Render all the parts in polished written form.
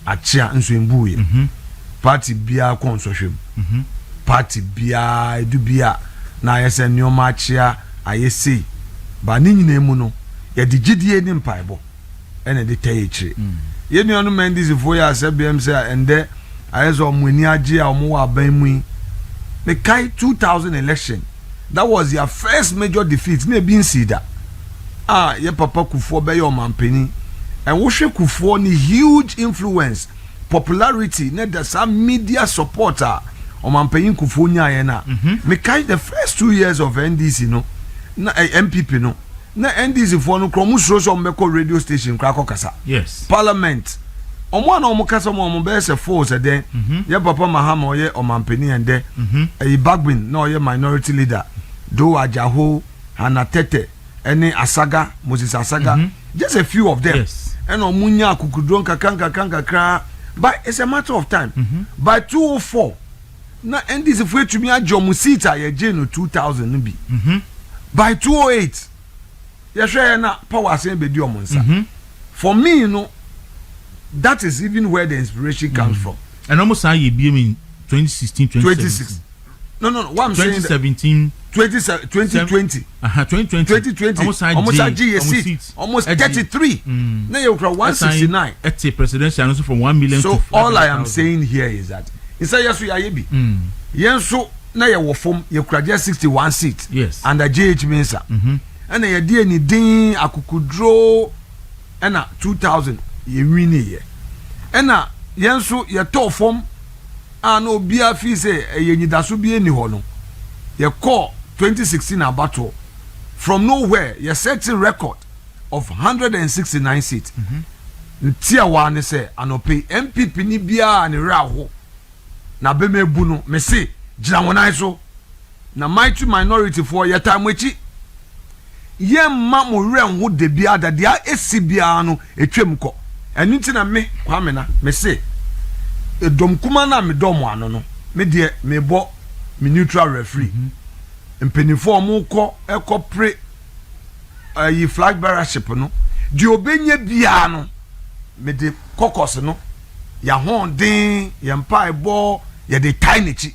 achia nso mbuye party bia konsohwem party bia edu bia na yese nyoma achia ayesi ba ni nyina mu no ye digidie ni mpaibo ene de tayichire ye nuanu NDC fo ya asebiem se ende ayezo omuni age a omo wa ban mu the kai 2000 election that was their first major defeat na bi nsida ye papa Kufuor be your mampeni and wo hwe Kufuor ni huge influence popularity na the some media supporter o mampeni Kufuor nyaye na me kai the first 2 years of NDC no na MPP no na NDC for no kromu so meko radio station kra kokasa yes parliament omo na omo kasa omo be se force den ye papa Mahama oye o mampeni ende e Bagbin na oye minority leader do ajaho hanatete any Asaga Moses Asaga just a few of them yes and omunya akukudron kanka but it's a matter of time by 204 na NDC for to me ajomu seat a ye no 2000 no bi by 208 ye hwe na power asen be di omonsa for me you know that is even where the inspiration comes from and almost say be in 2016 2016 no what I'm 2017 2020 almost almost 33 na you cry 169 at a presidential also from 1 million so all I am saying here is that inside yaso ya yebi yenso na ye wo fom ye kura just 61 seats yes under JH Mensa and ye die ni din akukudro and 2000 ye wini ye and yenso ye to fom and obia fi say ye nyidaso bi eni ho no ye call 2016 battle from nowhere you set a record of 169 seats tier 1 say anope MPP ni bia ni raho na be mebu no me say gina wonai so na minority for your time wechi ye ma mo ren ho de bia da dia esi bia no etwem ko enu nti na me kwame na me say edom kuma na me dom ano no me de me bo me neutral referee mpenifo mo ko ekopre yi flag bearership no di obenye bia no me de kokos no ya hondin ya mpa ebo ya de tinichi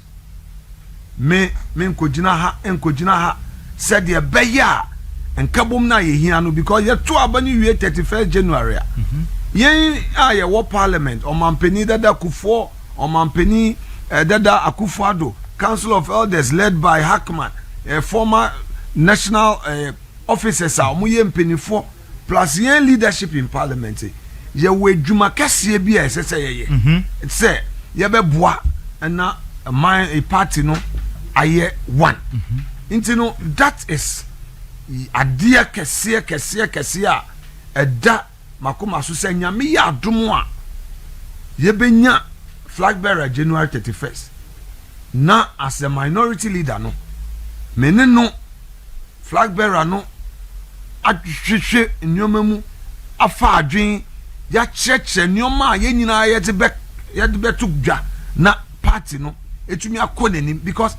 me nkojina ha said ye beya enkabom na ye hia no because ye to abani wie 31st January yen ye wo parliament o mampeni dada Kufuor o mampeni dada Akufo-Addo Council of Elders led by Hackman former national officers are omuye mpenifo plus yen leadership in parliament ye we dwuma kase bi a sese ye say ye be boa na a party no aye one into no that is adia kese a eda makoma so se nyame ya adomo a ye benya flag bearer January 31st na as a minority leader no mene no flag bearer no atwehwe nyoma mu afa adwen ya cheche nyoma ye nyina ye de be to dwa na party no etumi akonenim because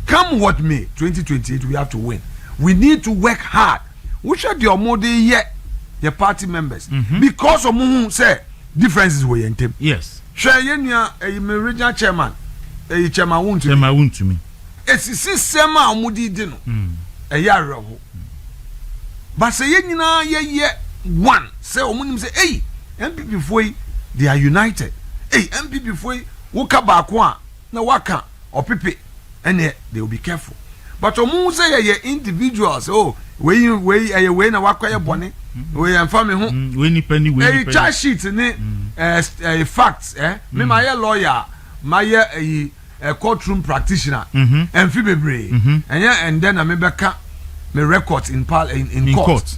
come what may 2028 we have to win. We need to work hard. We should do more the party members because of who say differences were in them. Yes. Share yenya a regional chairman chairman won't to me. It's sema omudi dino a year ago. But say ye one say omunim say hey MPP for they are united. Hey MPP for woka bakwa na waka or pipi and they will be careful. But omu say ye individuals oh we na wakwa bone we am family ho we ni penny we charge sheet ni facts me my lawyer my courtroom practitioner and fi bebre and then I me beka me records in court.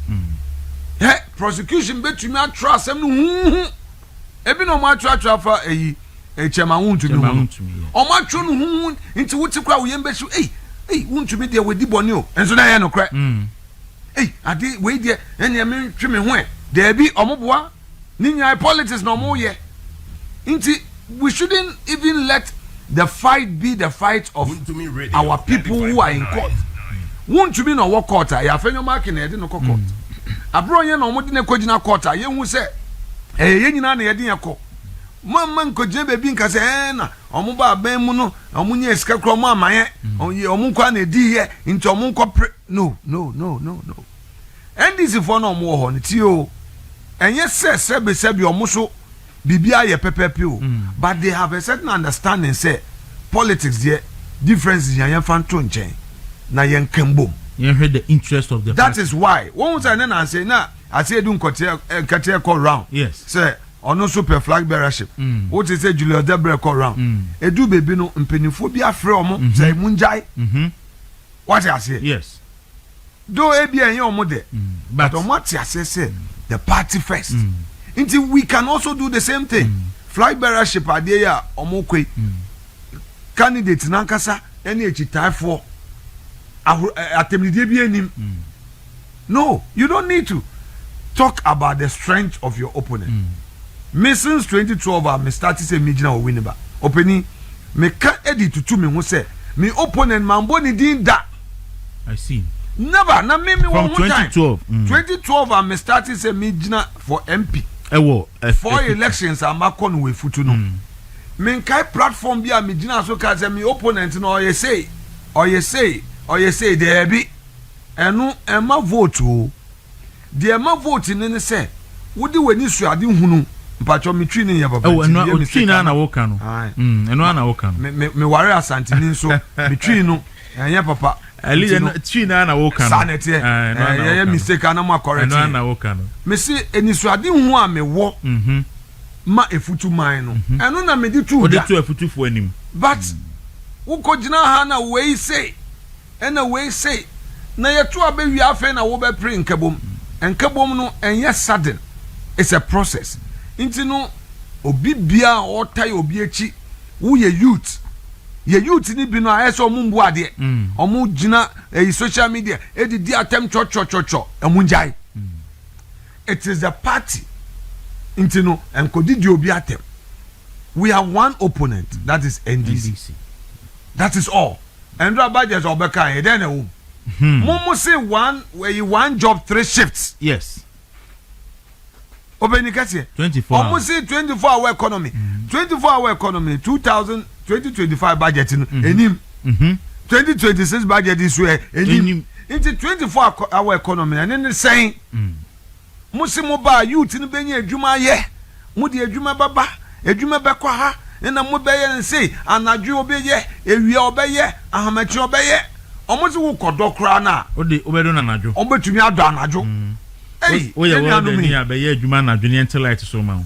Hey prosecution betumi attrust am no ebi no ma attrust for chairman won't me o ma tro no hu nti wuti kwa wo yembe so won't me there we di boni o enso na ye no kra ade we there ene me twe me ho there be omoboa ni nya politics no mo ye nti we shouldn't even let the fight be the fight of our people who are in court. Won't me no work court ya Afenyo Markin e de no court abro ye no mo de na kogina court ye hu se ye nyina na ye de yakọ man ko je be bi nka se na omo ba ban mu no omo nya esika kro mo amaye omo kwa na di ye nti omo nko no NDC for no omo ho nti o enye se be omo so bibia ye pepepe o but they have a certain understanding say politics there differences yan fanto nchen na yen kembom you heard the interest of the that party. is why one say na say na I say do nkote call round yes say ono super flag bearership what is say Julius Debre call round edu baby no mpenifo bi afre omo say munjai what I say yes do e bi enye omo de but omo ti say the party first until we can also do the same thing flag bearership ade ya omo kwe candidate nankasa any echitai for atemnidie bi enim no you don't need to talk about the strength of your opponent since 2012 me start say me gina win ba openi me ka edit to me ho say me opponent man boni din da I see never na me from 2012 2012 me start say me gina for MP for elections am akon we futu no me kai platform bi a me gina so ka say me opponent no oye say there be enu ema vote o the ema vote ne say wodi wani suade hunu mpacho metwi ne ya baba enu otwi na woka no enu ana woka no me ware Ashanti ni so metwi no enya papa ali twi na woka no sanete ya mistake ana ma correct enu ana woka no me si eni suade hu a me wo ma efutu man no enu na me di tu odi tu efutufo anim but uko jina ha na we say ena we say na yetu abewi afa na wo be pre nkabom no enye sudden it's a process inti no obi bia otai obi echi wo ye youth ni bi no ayeso omumbu ade omu jina social media edidi atem cho emunjai it is the party inti no enkodidi obi atem we have one opponent that is NDC. That is all. And our budget obeka then a Momo say one job 3 shifts. Yes. Obenikase 24. Almost say 24-hour economy. 24-hour economy 2025 budget enim. 2026 budget is where enim. Into 24-hour economy and then saying Musimo ba youth ni benye adwuma ye. Mudi adwuma baba, adwuma bekwa ha. Na mo beye say anadwo obeye ewia obeye ahamachi obeye omozi wo kodokra na obedo na anadwo obetumi ado anadwo oye wo de ni abeye adwuma anadwo ni light so ma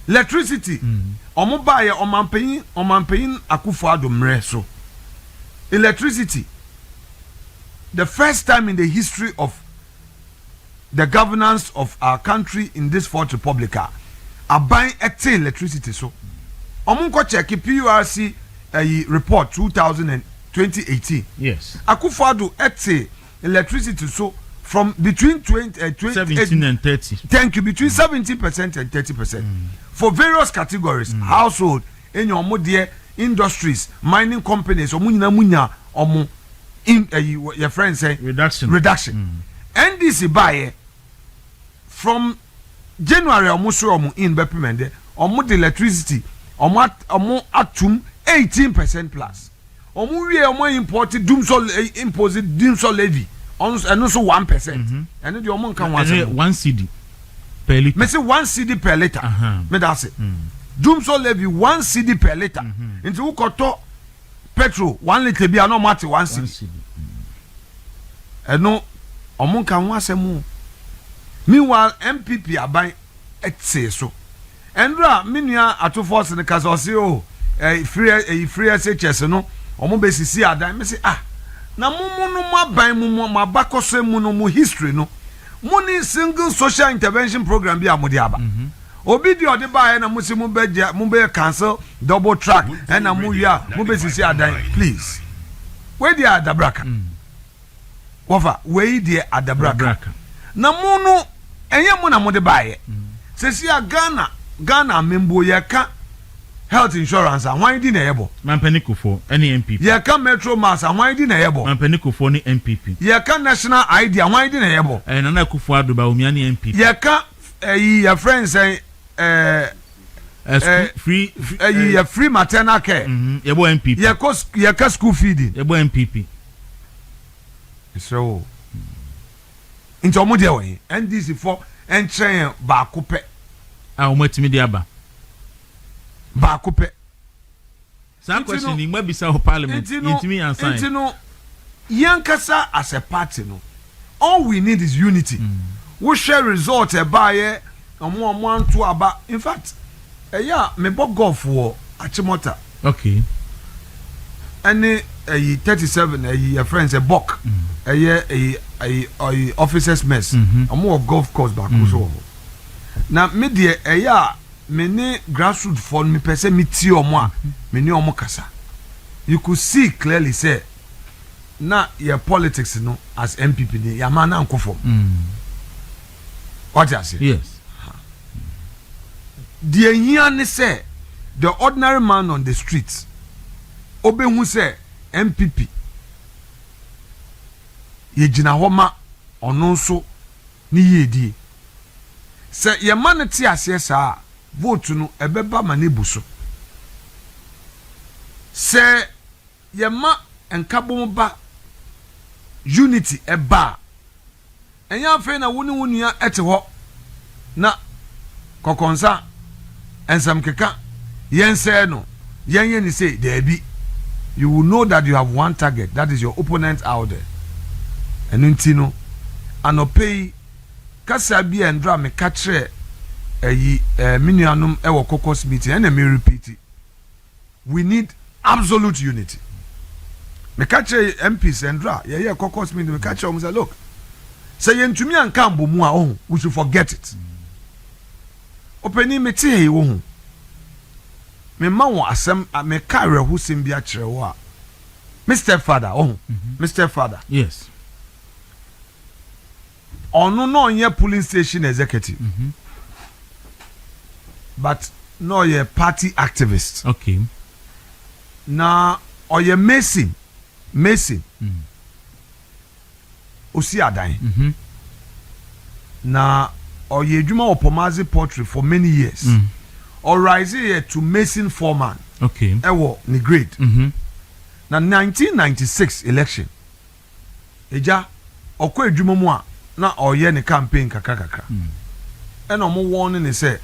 electricity omo baye omampanyin akufo ado mre so electricity the first time in the history of the governance of our country in this fourth republic aban ete electricity so omunko check PURC report 2018 yes akufado ete electricity so from between 17 and 30 thank you between 70% and 30% for various categories household any omode industries mining companies omunya omu in your friends say reduction NDC buy from January omu in bepimende omu the electricity omu atum 18% plus omu we omu imported dumso levy and also 1% and the omu kan 1 cedi per liter me say 1 cedi per liter me that say dumso levy 1 cedi per liter into ukoto petrol 1 liter bi no mate 1 cedi no omu kan wasemu meanwhile MPP aban say so Endra minua ato Forson ne kasa ose o free SHS no omo besisi adan me say na mumu no maban mumu mabakose mu no mu history no muni single social intervention program bi amode aba obi di ode ba na musi mu be cancel double track na mu ya mu besisi adan please where the adabraka wofa where the adabraka na mu no enye mu na mode ba ye sesi Ghana membo yeka health insurance ahwan di na yebo Mampenikofo any MPP yeka metro mass ahwan di na yebo Mampenikofo ni MPP yeka national ID ahwan di na yebo Nana Akufo-Addo ba omia ni MPP yeka your friends say free free maternal care. Yebo MPP. Ye school feeding. Yebo MPP. So into omo de we NDC for enchen ba kope. Ah omo timi de aba. Ba kope. Sa question ni mabisa ho parliament intimi answer. Intino yankasa as a party no. All we need is unity. We share result e ba ye omo anto aba. In fact, me bo golf wo Achimota. Okay. Any 37 your friends a buck. A officers mess. Omo golf course back so. Na me de me ne grassroots for me pese me ti omo a me ne omo kasa. You could see clearly say na your politics no as MPP ni ya man na nkofo. What you say? Yes. The here say the ordinary man on the streets obehu say MPP ye gina homa ono nso ni yedi say ye man ti ase saa vote no ebeba ma ne buso say ye ma enkabom ba unity eba enya fe na woni wonua ete ho na kokonsa ensam keka yen say no yen ni say there be you will know that you have one target, that is your opponent out there. And untino anopei kasa bi endra me katre minuanum ewo caucus meeting and me repeat it. We need absolute unity. Me katre MPs endra ye caucus meeting me katre say look, say yentumi anka mbomu a we should forget it. Openi me tie he wo me ma won asem me carry who sim bia kire wo a Mr. Father Mr. Father yes ono no onye police station executive but no ye party activist. Okay. Na oye Mason osi adan na oye adwuma opomazi poultry for many years. Or rise here to Mason Foreman. Okay. Ewo ni grade. Na 1996 election. Eja okwa edwuma mu a na oye ni campaign kakaka. Ena omo warning ni say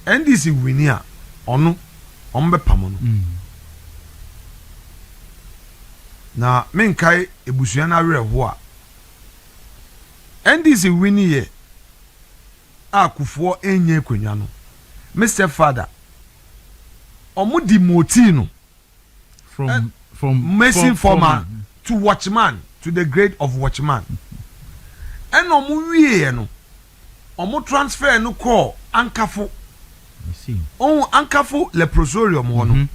NDC win a ono ombe pamo no. Na menkai ebusua na werɛ ho a NDC win ye akufo enye kwanya no. Mr. Father, omu dimotino from Mason Foreman to Watchman to the grade of Watchman. And omu wiye no, omu transfer no call Ankafo. I see. Oh, Ankafo leprosorium hono.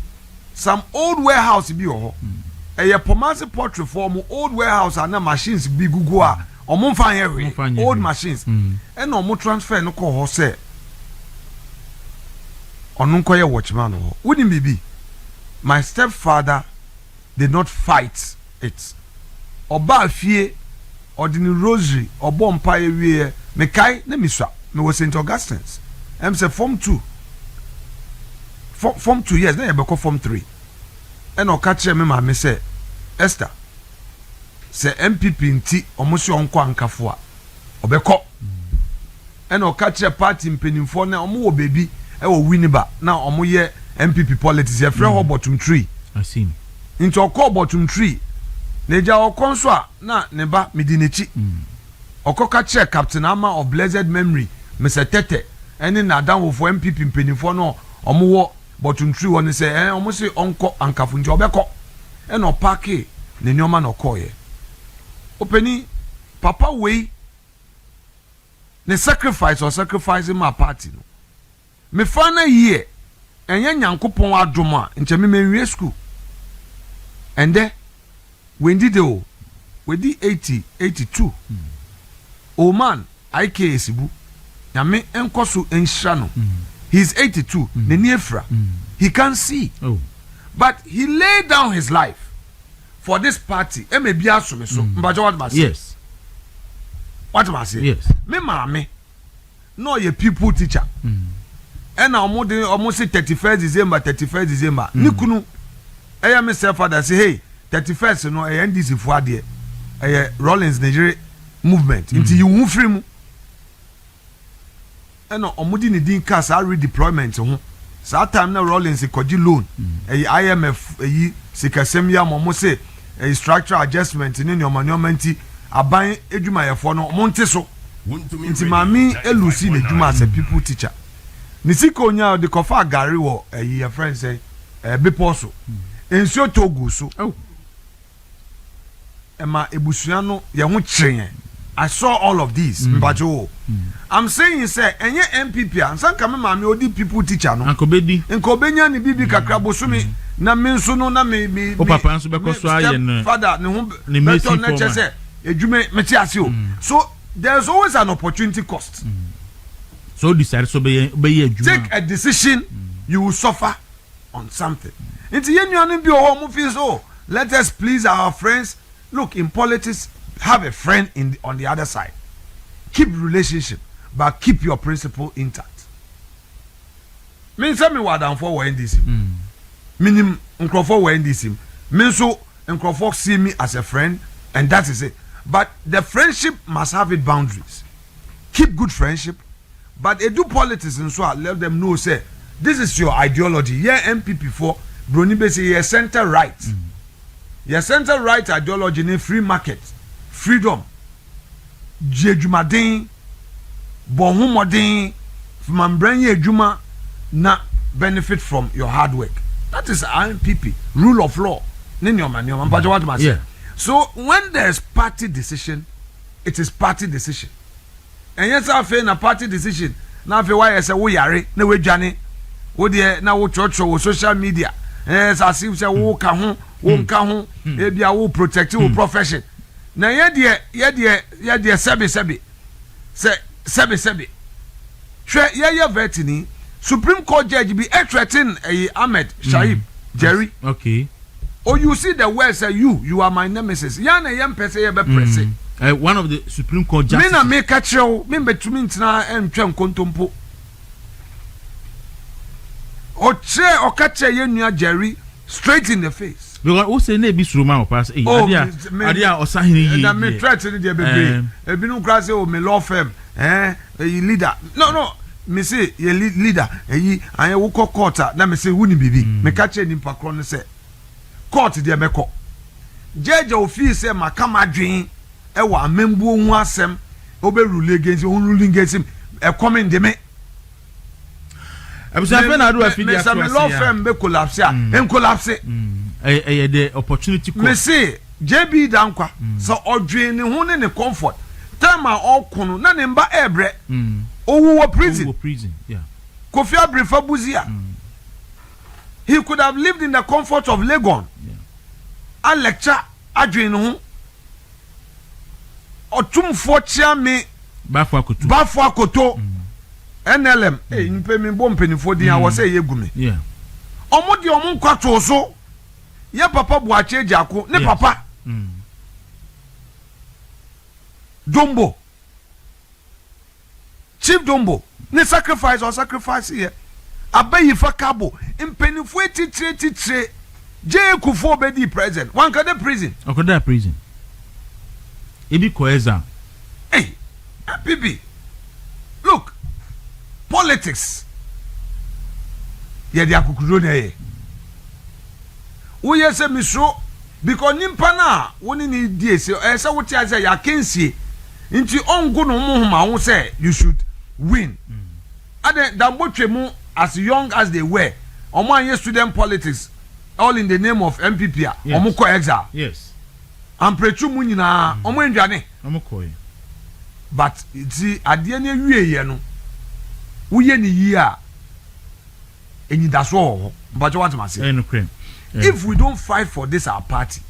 Some old warehouse bi ho. Eye pomase portrait form old warehouse and machines bi gugu a omu fan here old machines. And omu transfer no call ho say Onunkoye Watchman ho. Wouldn't be. My stepfather did not fight it. Oba fie ordinary rosary obo mpaye wie me kai na miswa me was St. Augustine's. Em say form 2. Form 2 years na ye be form 3. And o ka kire me ma me say Esther say MPP nti omosi onko ankafo a obekọ. And o ka kire party mpenimfo na omo wo baby ewo winiba na omo ye MPP politics ye frɛ ho bottom tree. I see. Into okọ bottom tree na eja okọ nso a na ne ba medinechi. Okọ ka kire Captain Ama of blessed memory Mr. Tete ene na dan for MPP mpenimfo no omo wo bottom tree woni say omo se onko ankafo nti obekọ ena opake ne nyoma na okọ ye. Openi papa we ne sacrifice or sacrificing my party no. Me fana here enye nyankopon adom a nche me menwie school ende we did o we di 82 o man IKS bu na me enkoso enhira no he's 82 ne niefra he can see but he laid down his life for this party e me bia so me so mbajo what must yes what must yes me mama no ye people teacher and almost say 31st December. Nikunu, I am Mr. Father say, hey, 31st, no, NDC for the Rollins Nigeria movement. Into you move free. And omudi ni din cast redeployment. So time now Rollins koji loan. IMF, Sikasem ya momo say, structural adjustment in your monument. Aban edwuma ye fo no monte so nti mami elusi ne dwuma as a people teacher ni siko nya de kofa gari wo your friend say bepo so ensuo togu so ema ebusua no ye ho kyen I saw all of these mbajo I'm saying say enye MPP ansan ka me mami odi people teacher no nkobenya ni bibi kakra bosumi na me nso no na me o papa nso be ko so aye no father ne ho beto na chese so there's always an opportunity cost. So decide so be take a decision, you will suffer on something. Let us please our friends. Look, in politics, have a friend on the other side. Keep relationship, but keep your principle intact. Me say me wadan for NDC. Minim nkrofo wa NDC. Me so nkrofo see me as a friend, and that is it. But the friendship must have its boundaries. Keep good friendship, but they do politics and so let them know say this is your ideology. Yeah, MPP for Bronibe say yeah center right. Yeah center right ideology in free market, freedom. Jejumadin, bonhumodin, mambranye juma na benefit from your hard work. That is MPP rule of law. Yeah. So when there's party decision, it is party decision. And yes, I feel na party decision. Now feel why I say we yare, na we jani, we there na we church or social media. Yes, I see say we kahun, ebi a we protect your profession. Na ye there sebi. Shwe ye vetini Supreme Court judge be threatening Ahmed Shaib Jerry. Okay. Or you see the words say you are my nemesis. Yana yam pese ye be press. One of the Supreme Court justices. Me na make catch you. Me betumi ntina entwem kontompo. O catch ye nua Jerry straight in the face. Because o say na bi suruma o pass. Adia Osahene yi. Na me threat ni dey bebre. Ebinu kra say o me law firm. Leader. No. Me say ye leader. Aye wo court na me say wuni bibi. Me catch ni pakro no say court de meko judge office say makama dwen e wa amembu hu asem obe rule against ruling against him e come de me abusa fe na do afidi aso me law firm be collapse en collapse the opportunity cost me say JB dankwa so odwen ne hu ne comfort time a okunu na ne mba ebre owu prison yeah Kofi Abrefa Buzia he could have lived in the comfort of Legon. A lecture adwin ho otumfo chiame bafo akoto NLM npe mi bom penifo din awo say yegume yeah omodi omun kwato so ye papa buache jako ne papa Dombo Chief Dombo ne sacrifice here abayi fakabo impenifo titire je kufo bedi present one ka the prison okoda prison ebi koeza hey bibi look politics ye dia kukuro na ye wo ye se misro because nimpa na woni ni die se se wo tia se ya kensie nti ongo no mo homa wo say you should win ade dambotwemu as young as they were omo anye student politics all in the name of MPP omo ko exile yes am prechu mu nyina omo ndwane omo ko but ti ade na wieye no wo ye ni yi a enyidaso ho but what am I saying if we don't fight for this our party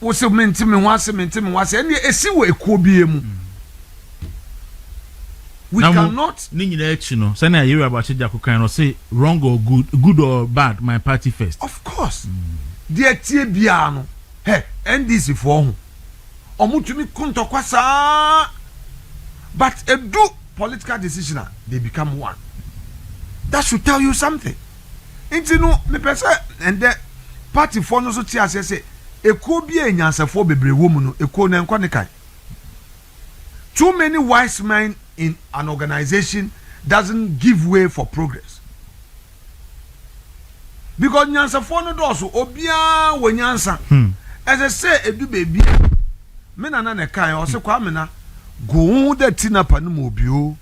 wo se mentimi wase ene esi wo ekobie mu we cannot ni nyina echi no say na yiri about chija kokan no say wrong or good or bad my party first of course de tie bia no NDC for ho omutumi kontokwa saa but a do political decision they become one. That should tell you something. Into no me pese and the party for no so tia say e ko bi enyansafo bebre wo mu no e ko na nkwa ne kai. Too many wise men in an organization doesn't give way for progress. Because nyansafo no do so obia wo nyansa. As I say edu baby me na na kai o se kwa me na go the tinapa no mo bio.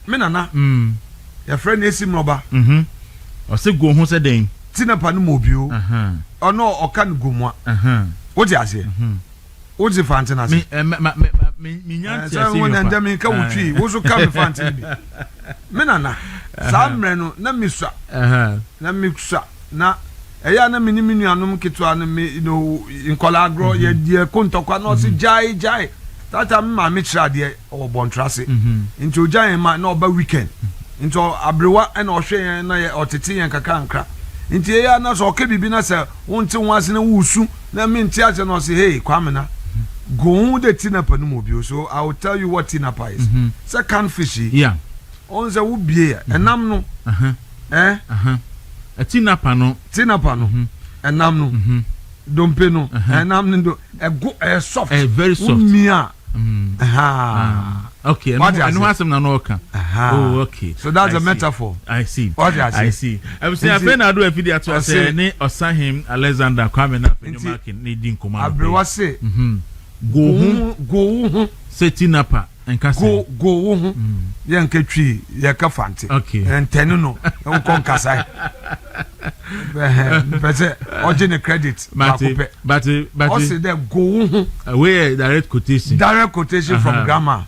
Me nana your friend Esim Roba o se go ho se den tinapa no mo bio ono okan gomwa what you say what the fancy na say me nyanti ase won and dem ka wutwi wo so ka me fancy bi me nana samre no na misua na misua na eya na mini nuanom ketua no me no nkola agro ye die kontokwa no se jai tata me ma me kira de o bontrase nti ojan ma na oba weekend nti abrewa na ohwe na ye otete yen kaka nkra nti eya na so ke bibi na se wonte wase na wusu na me nti ase no se hey kwamena go the tinapa no mobio. So I will tell you what tinapa is. Second fishy yeah on the wubie enam no a tinapa no enam no dompe no enam no go soft very soft mia okay and no asem na no kan oh okay so that's a metaphor. I see what I see I'm saying Afenyo do afidi ato say ne Osahene Alexander Kwame na Afenyo Markin ne din koma abrewa say go say tinapa enka say go ye nkatwi ye ka fante okay entene no kon kasai but original credit but also there go where direct quotation from grammar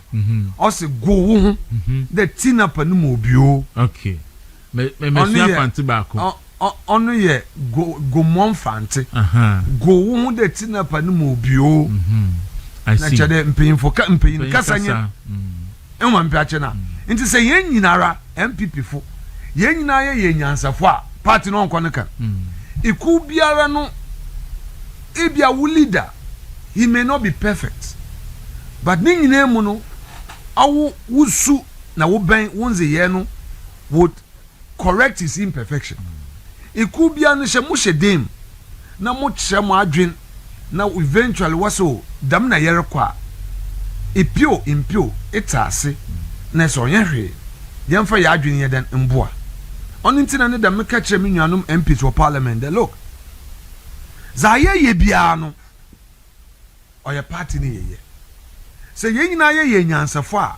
also go the tinapa no mo bio okay me sua fante ba ko ono ye go mon fante go the tinapa no mo bio I see na chade mpin kasanye enwa mpiache na nti se yen nyinara MPP fo yen nyina ye nyansafo a party no nko ne kan iku biara no ebia wo leader he may not be perfect but ni nyina mu no awu wusu na wo ben wonze ye no would correct his imperfection iku bia no hye mo hye dem na mo kire mo adwen na eventually waso dam na yere kwa impio etase na so yehwe yemfa ya adwene ye den mboa oni ntina ne dam ka kire me nuanom MPs for parliament de look za ye bia no oye party ne ye se ye nyina ye nyansafo a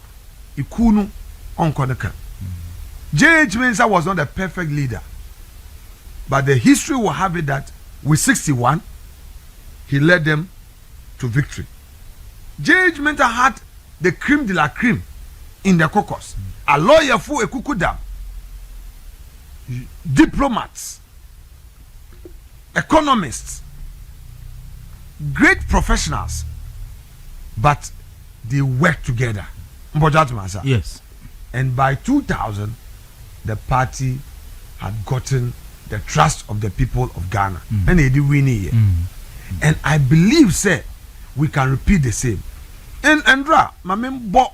iku no onko ne kan Chieftaincy was not a perfect leader but the history will have it that with 61 he led them to victory. Chieftaincy had the cream de la cream in the caucus. A lawyer for a kukudam, diplomats, economists, great professionals, but they worked together. Yes. And by 2000, the party had gotten the trust of the people of Ghana. And they did win it. And I believe, say, we can repeat the same. And Andra, my member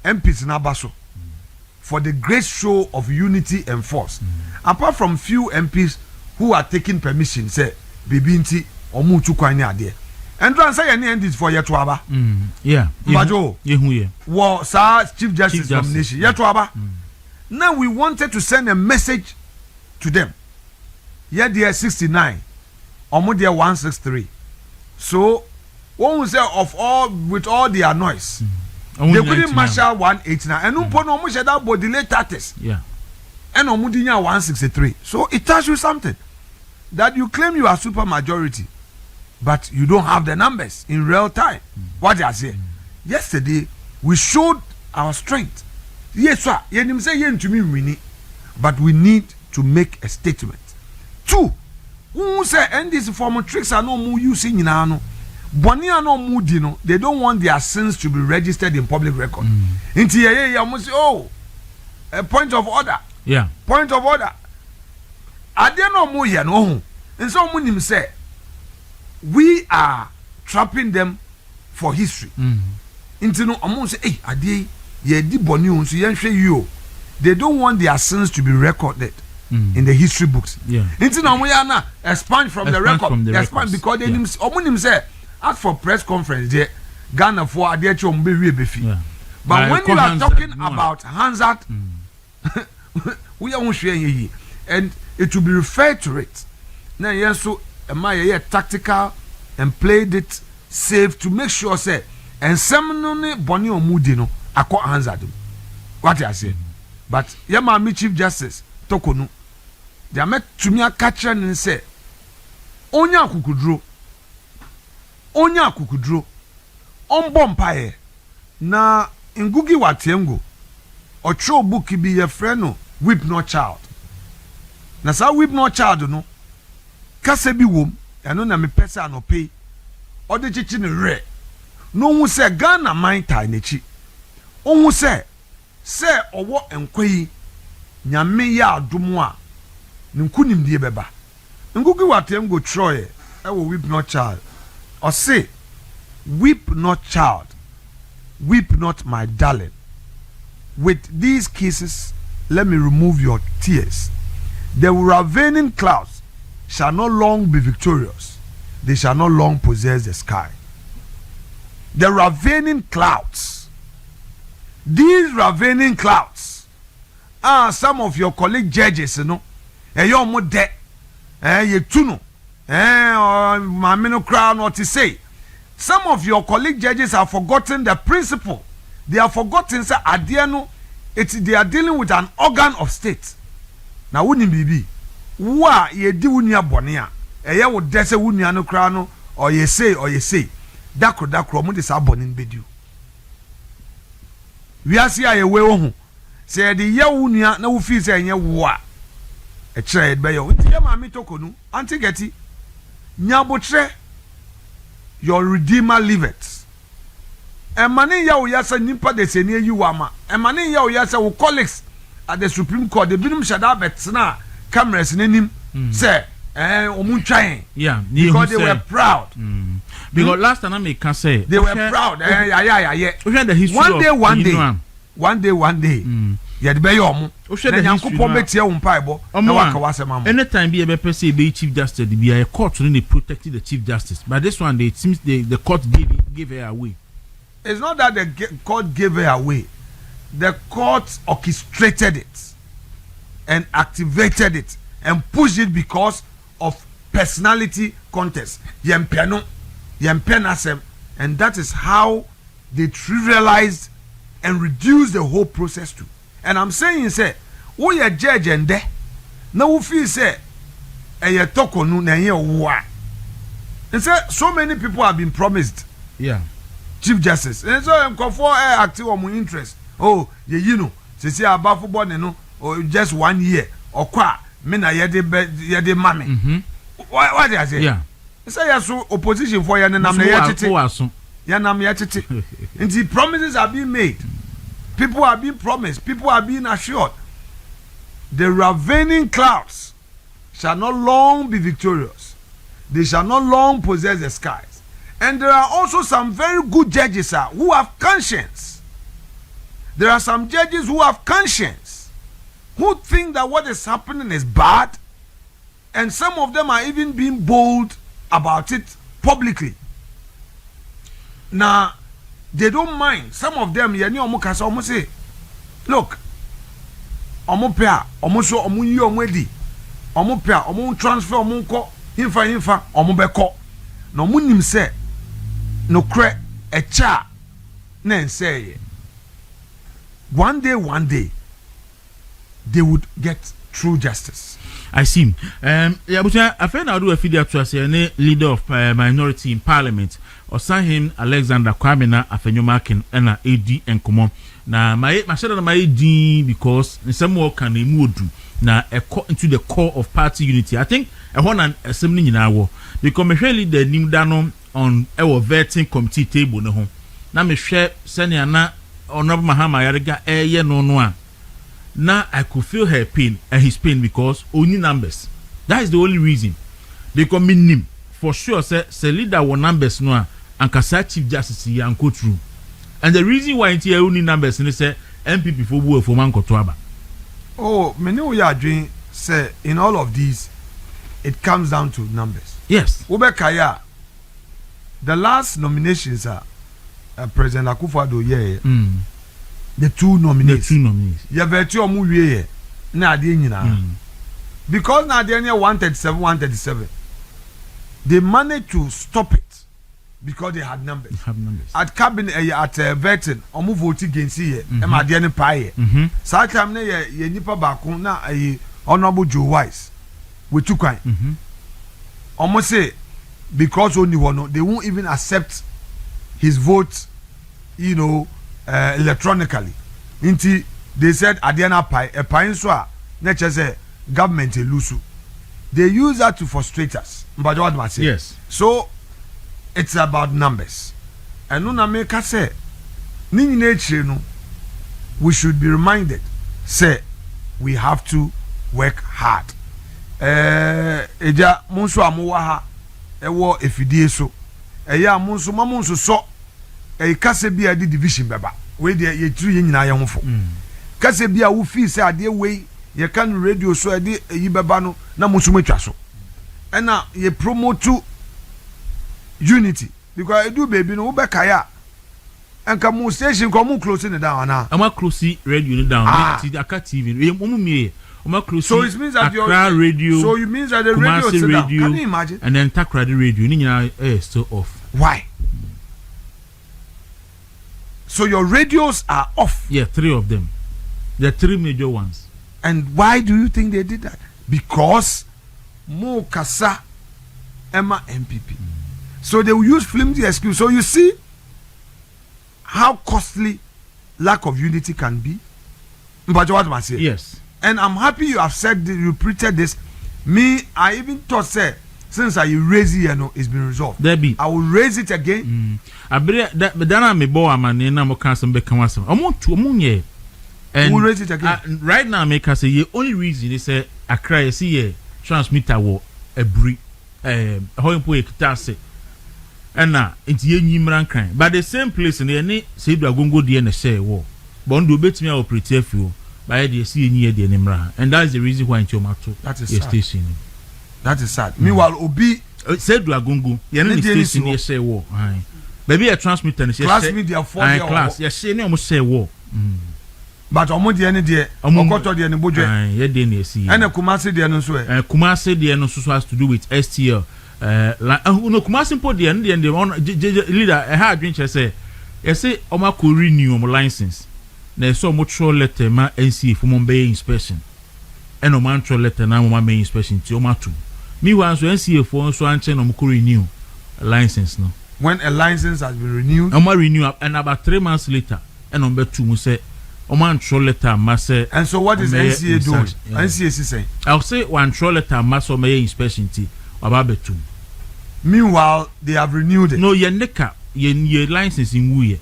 MPs in Abaso, for the great show of unity and force. Apart from few MPs who are taking permission, say, Bibinti or Mutu Kwani Ade. Andra say any NDC for Yetwaba. Yeah. Bajo. Yehuye. War Sir Chief Justice nomination. Yetwaba. Now we wanted to send a message to them. Yeah, they are 69. Almost 163. So one will say of all with all their noise, they couldn't marshal 189. And almost said that but delay 30s. Yeah. And Omudinya 163. So it tells you something that you claim you are super majority, but you don't have the numbers in real time. What I say? Yesterday we showed our strength. Yes, sir. You say to me we need, but we need to make a statement. Two. Who say NDC formal tricks are no more using in ano. Boni are no more dino. They don't want their sins to be registered in public record. Inti ya must say, oh, a point of order. Yeah. Point of order. Are there no more ya no? And so munim say we are trapping them for history. Into no among say, hey, ade ye di boni on so yen hwe you. They don't want their sins to be recorded in the history books. Into no ya na expand from the record. Expand because they omunim say ask for press conference there Ghana for ade che ombe wie befi. But when you are talking about Hansard, we are share and it will be referred to it. Now yes, so am I tactical and played it safe to make sure say and seminole boni omudi no akọ Hansard. What I say, but yama mi Chief Justice Tokonu, they met to me a catcher and say, Onya kukudro, on bompaye na ngugi watengo ocho book bi ye freno whip no child na sa whip no child no kase bi wom eno na me pesa no pay ode chichi ne re no hu se Ghana man tai nechi ohu se owo enkwayi nyame ya adomo a nkunim die beba ngugi watengo troye e wo whip no child or say weep not child, weep not my darling. With these cases, let me remove your tears. The ravening clouds shall not long be victorious. They shall not long possess the sky. The ravening clouds. These ravening clouds are some of your colleague judges, you know. You're more dead. You tuno. My minor crown what to say. Some of your colleague judges have forgotten the principle. They have forgotten say adiano they are dealing with an organ of state. Now wouldn't be wa ye di wunia bonia eye wo dese wunia no kra no or ye say dakro mo de sa bonin bedu. We are see aye we ho say the ye wunia na wo fi say enye wo a e kire be yo nti ye ma mi tokonu anti geti nyabotre your redeemer liveth. Emani ya uyasa nipa de seni yuwama. Emani ya uyasa wo colleagues at the Supreme Court. The binum shada betsna cameras nenim say omuntwan. Yeah, because they were proud. Because last time I can say they were proud. Yeah. The history one day. Yeah, the bayomu. Anytime be a say be Chief Justice, be a court really protected the Chief Justice. But this one, it seems the court gave her away. It's not that the court gave her away. The court orchestrated it and activated it and pushed it because of personality contest. Yempiano, Yempenasem, and that is how they trivialized and reduced the whole process to. And I'm saying, say, we are judge and de. Now we feel say, a tokonu na ye wa. And say, so many people have been promised. Yeah. Chief Justice. And so I'm for active on my interest. Oh, you know, say about football, no, or just 1 year or qua. Me na ye de mame. What did I say? Yeah. Say yes, so opposition for ya na nam na yachiti. Ya nam yachiti. And the promises are being made. People are being promised. People are being assured. The ravening clouds shall not long be victorious. They shall not long possess the skies. And there are also some very good judges who have conscience. There are some judges who have conscience, who think that what is happening is bad. And some of them are even being bold about it publicly. Now, they don't mind. Some of them, yani omo kasa omo say, look, omo pea, omo so omo yi omo edi, omo pea, omo transfer omo nko, himfa, omo beko. No omo nim say, no kre echa na nseye. One day, they would get true justice. I see. Yeah, but Afenyo do a video to us, any leader of minority in parliament. Osahene Alexander Kwamena Afenyo Markin and AD and Common. Na my shadow na my AD because in some more can do na into the core of party unity. I think a one and assembly in our because me really the new dano on our vetting committee table no home. Na me share senior na honorable Mahama Yarega ye no. Now I could feel her pain and his pain because only numbers. That is the only reason. Because me for sure say leader one numbers no ankasa chief justice ya anko true. And the reason why it's here only numbers in say MPP for bu for man kotoaba. Oh, many we are doing say in all of these it comes down to numbers. Yes. Ubekaya, the last nominations are President Akufo-Addo the two nominees. Ya vetu omu wiye na ade nyina. Because na ade near 137. They managed to stop it because they had numbers. At cabinet at vetting omu vote against here. E ma ade ne pa here. Sa time na ye nipa ba ko na Honorable Joe Wise we took kwan. Almost say because only one they won't even accept his vote, you know, electronically. Inti they said Adiana Pai a pine swa nature say government elusu. They use that to frustrate us. But what must say? Yes. So it's about numbers. And no make us say Nini nature no we should be reminded say we have to work hard. Eja monso amowa ha ewo efidie so eya monso mamonso so kase bia di division beba we de ye tru ye nyina ye hofo kase bia wo fi se ade we ye kan radio so ade yi beba no na monso matwa so na ye promote unity because edu baby no wo be kaya enka mo station ko mo close it down na ama close radio down aka TV we mo mie. So it means that your radio. So it means that the radio is down. Can you imagine? And then Takra the radio, is still off. Why? So your radios are off. Yeah, 3 of them. There are 3 major ones. And why do you think they did that? Because Mo Kasa Emma MPP. So they will use flimsy excuse. So you see how costly lack of unity can be. But what am I saying? Yes. And I'm happy you have said you repeated this. Me, I even thought say since I raise it, it's been resolved. There be. I will raise it again. I believe that, but then I'm a boy. I'm an enamo cancer. I'm on to a and we'll raise it again. Right now, make us say the only reason they say I cry. See a transmitter war a brief. How important that's it. And now it's ye nimran crime. But the same place in the any say do go the NSA war. But do bet me operate few. By the see near the Nimra, and that's the reason why in Chomato that is station. That is sad. Meanwhile, Obi said to Agungu, you're station near say war. Maybe a transmitter class media for class. Yes, she almost say war. But Omo the any day, Omokoto the any budget. Yeah, then see. And a Kumasi the no so. Kumasi the no so has to do with STL. Like no Kumasi po the end the leader a hard drink say. You say Oma could renew my license. Na so much letter ma NC for Mumbai inspection. And no man letter na Mumbai inspection ti o ma tu. Me wan so NC for so anche no mko renew a license no. When a license has been renewed, I renew up and about 3 months later and number 2 mu say o man letter ma say. And so what is NCA doing? NCA is saying I'll say one letter ma so may inspection ti about betu. Meanwhile, they have renewed it. No, ye neka ye license in wuye.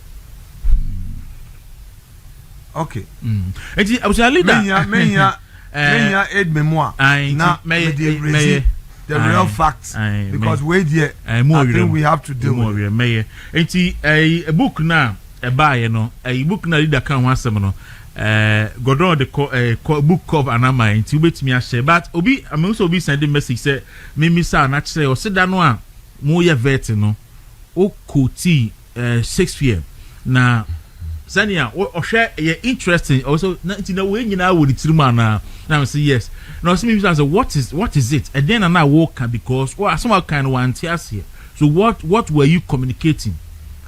Okay. I was a leader. Menya aid memoir. Now the real facts because wait here. I think we have to deal with it. It's a book now. A buy a book now. Leader can want some Godon the book cover and I'm mind to wait me a share. But Obi, I'm also be sending message say me miss out naturally or sit down one more ya vet no. O Koti 6 p.m. Now. Sanya or share interesting also na way you know with the man now say yes now see me say what is it and then I walk because some kind of one tears here so what were you communicating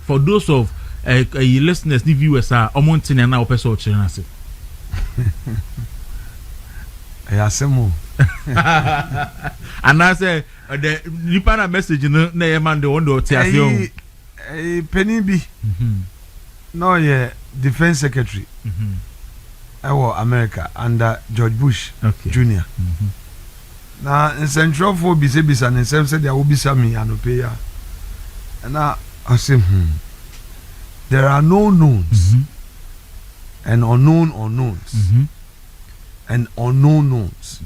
for those of listeners the viewers are mountain and now person children say Asemo and I say the nipa message no na man the one do tears you penny bi no, yeah, Defense Secretary. America under George Bush Jr. Now, in Central for Bisa and in some said there will be some and pay. And now I say, there are no knowns and unknown unknowns and unknown knowns.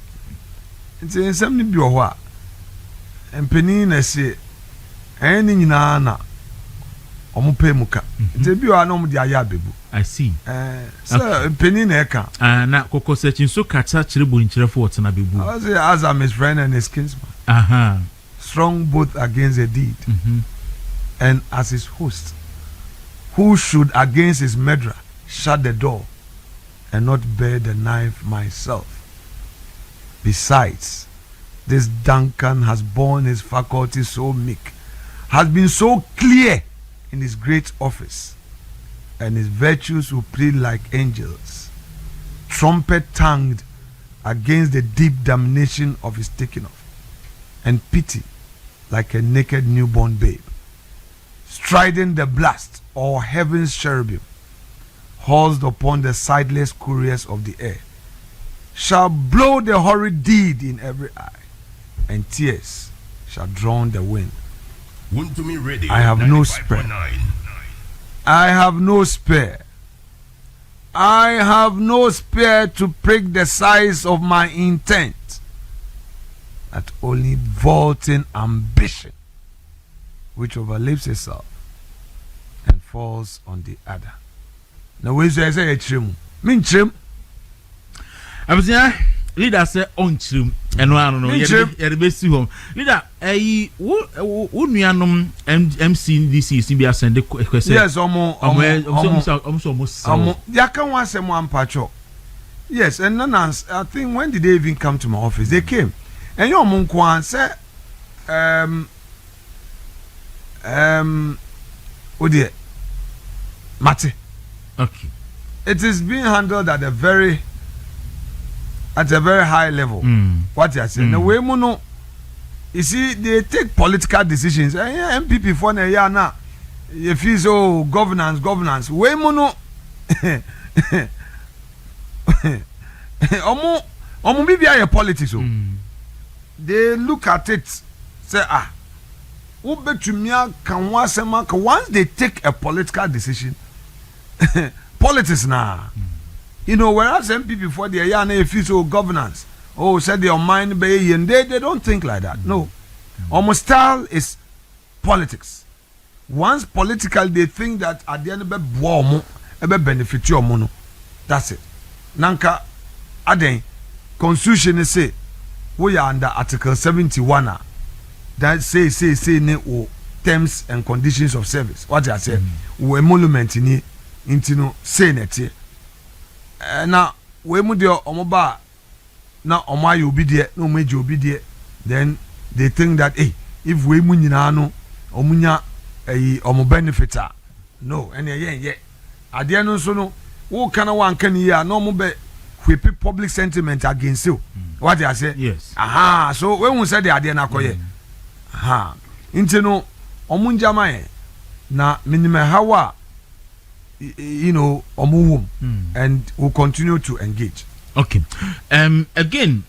It's in some be what and Penina say, any nana. omo pay muka nti bi wa no mo dia ya bebu. I see. So penny na eka na koko searching so kata chire bo nchirefo wotena bebu. I say as I'm his friend and his kinsman. Strong both against a deed and as his host, who should against his murderer shut the door and not bear the knife myself. Besides, this Duncan has borne his faculty so meek, has been so clear in his great office, and his virtues will plead like angels, trumpet-tongued against the deep damnation of his taking off, and pity like a naked newborn babe, striding the blast or heaven's cherubim, housed upon the sightless couriers of the air, shall blow the horrid deed in every eye, and tears shall drown the wind. I have no spare. I have no spare. I have no spare to prick the size of my intent, that only vaulting ambition which overleaps itself and falls on the other. Now we say a trim. Min trim. I was there. Leader say on trim. And I don't know. You're best home. Leader, nuanum NDC CBS send the question. Yes, almost. There can one say one patcho. Yes, and then I think when did they even come to my office? They came. And your Munkwan said, oh dear, Mate. Okay. It is being handled at a very high level. What you are saying? The way mono, you see, they take political decisions. MPP for a year now. If you so governance. Way mono. Omo bibi aye politics. They look at it, say once they take a political decision, politics now. You know, whereas MPP for the year if you so governance, said their mind bay and they don't think like that. No. Almost style is politics. Once political they think that at the end of a benefit your mono. That's it. Nanka Aden Constitution is say we are under Article 71 that say ne o terms and conditions of service. What I say we emolument ni intino say net na we mu de omoba na omo aye obi de na omo eje obi de then they think that if we mu nyina no omunya omo benefit no ene ye ade no so no wo kana wan kan ya na omo be whip public sentiment against you. What I say? Yes. So when we say the ade na koye intino omunja mae na minime hawa you know omuwum and will continue to engage. Okay. Again,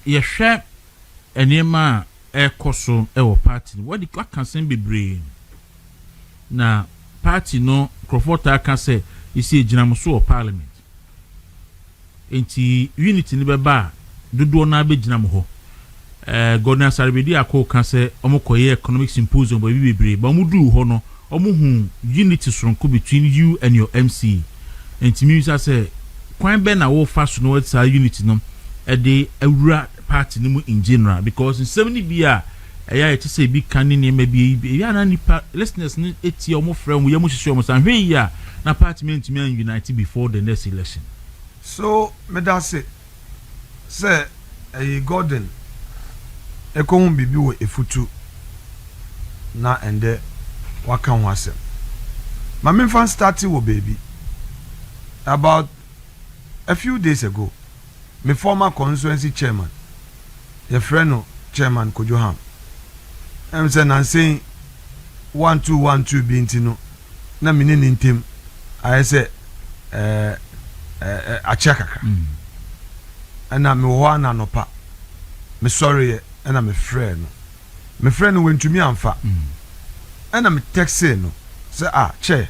yehwe enema ekoso ewo party. What can say be brain? Na party no Crofota can say you see jinamuso of parliament. Enti unity ni beba dodo na be jinam ho. Governor Saribedi akọ kan say omokoye economic symposium bo bibre ba mudu ho no omuhu unity sonko between you and your MC. Enti mi say kwan be na wo fa so no what's unity no e de awura party ni mu in general because in 70 bia eya it say bi kan ni ma bi ya na nipa listeners ni eti omo frem we mu hihye omo san hwe ya na party men to me unite before the next election. So me da say Gordon ekohun bibi wo efutu na ende waka ho asem ma me fan start wo baby about a few days ago my former constituency chairman your friend chairman Kojoham say na saying 1212 bi ntino na me ne ntem I say achakaka ana me ho ana no pa me sorry ana me friend went to me amfa ana me text no say che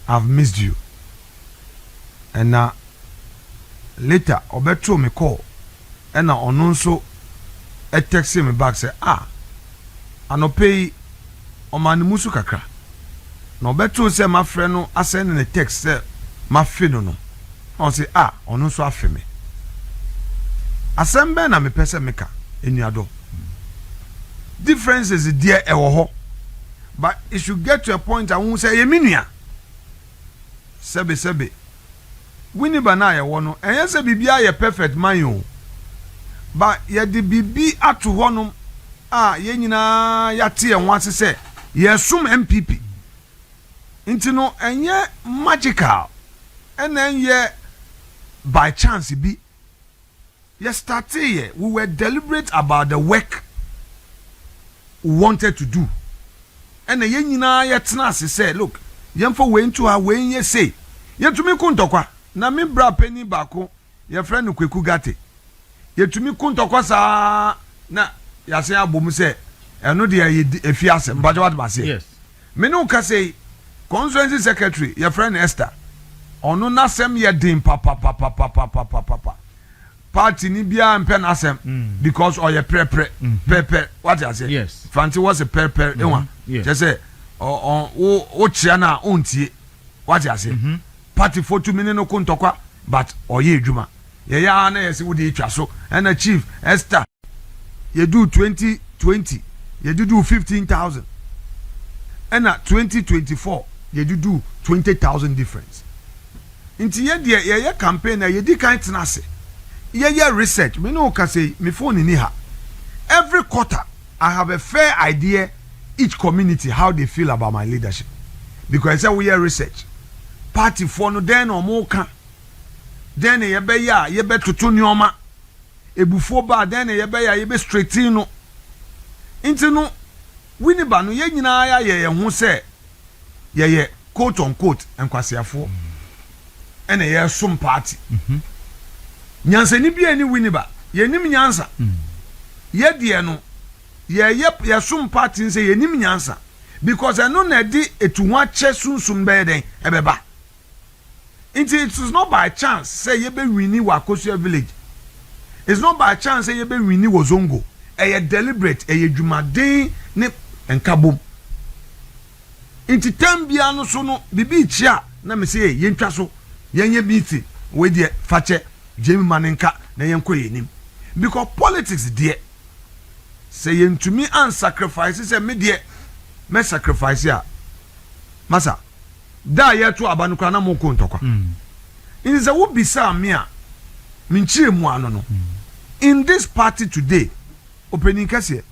I've missed you and now later obeto me call and ono nso e text me back say anope ɔman musu kakra na ɔbɛto sɛ ma frɛ no asɛn ne text sɛ ma fe no ɔn sɛ ɔno nso afe me asɛm bɛn na mepɛ sɛ meka enuado differences deɛ ɛwɔ hɔ but it should get to a point a wo sɛ yɛ menua sɛbe wini ba na yɛwɔ no ɛyɛ sɛ bibia yɛ perfect man o but yɛde bibi ato hɔ no yɛn nyinaa yɛate yɛn ho ase sɛ yɛsom MPP nti no ɛnyɛ magical ɛna ɛnyɛ by chance bi yɛ started here we were deliberate about the work we wanted to do ɛna yɛn nyinaa yɛtena ase sɛ look yɛmfa wei nto ha wei nyɛ sei yɛtumi ko ntɔkwa na me bra pani baako yɛfrɛ no Kweku Gate yɛtumi ko ntɔkwa saa na yɛasɛ abom sɛ ɛno deɛ efi asɛm mpakyɛ wat base yes me ne wo ka sɛ constituency secretary yɛfrɛ no Esther ɔno n'asɛm yɛ den papapapapapapapa party ni biara mpɛ n'asɛm because ɔyɛ pɛrɛpɛrɛ what you say yes fanti was a pɛrɛpɛrɛ ɛwa kyɛ sɛ wo kyia na ontie what you say party for 2 minutes no ko ntɔkwa but ɔyɛ adwuma yɛyɛ a na yɛsɛ wode atwa so ɛna Chief Esther yɛdu 2020 yɛdu 15,000 ɛna 2024 yɛdu 20,000 difference nti yɛdeɛ yɛyɛ campaign na yɛdi kan tena ase yɛyɛ research me no ka say me phone ni ha every quarter I have a fair idea each community how they feel about my leadership because I say we hear research party for no den omo ka den yɛbɛyɛ a yɛbɛtoto nneɔma ebufo ba den yɛbɛyɛ a yɛbɛ straighten no nti no winiba no yɛ nyinaa yɛ yɛn ho sɛ yɛyɛ quote on quote nkwasiafo ɛna yɛ som party nyansa ni bia ni winiba yɛnim nyansa yɛdeɛ no yɛ som party nse yɛnim nyansa because ɛno na di etu ho akyɛ sunsum bɛyɛ den ɛbɛba it is not by chance say yebe wini wa Akosua village it's not by chance say yebe wini wo Zongo deliberate dwumaden ne nkabom nti tambia no so no bibi chia na me say yentwa so yenye meeting we de fache jemi manenka na yenko yenim because politics there say yentumi an sacrifice say me de me sacrifice ya masa da yeto abanukra na monko ntokwa in the wo bisa me a minchire mu ano no in this party today opening kase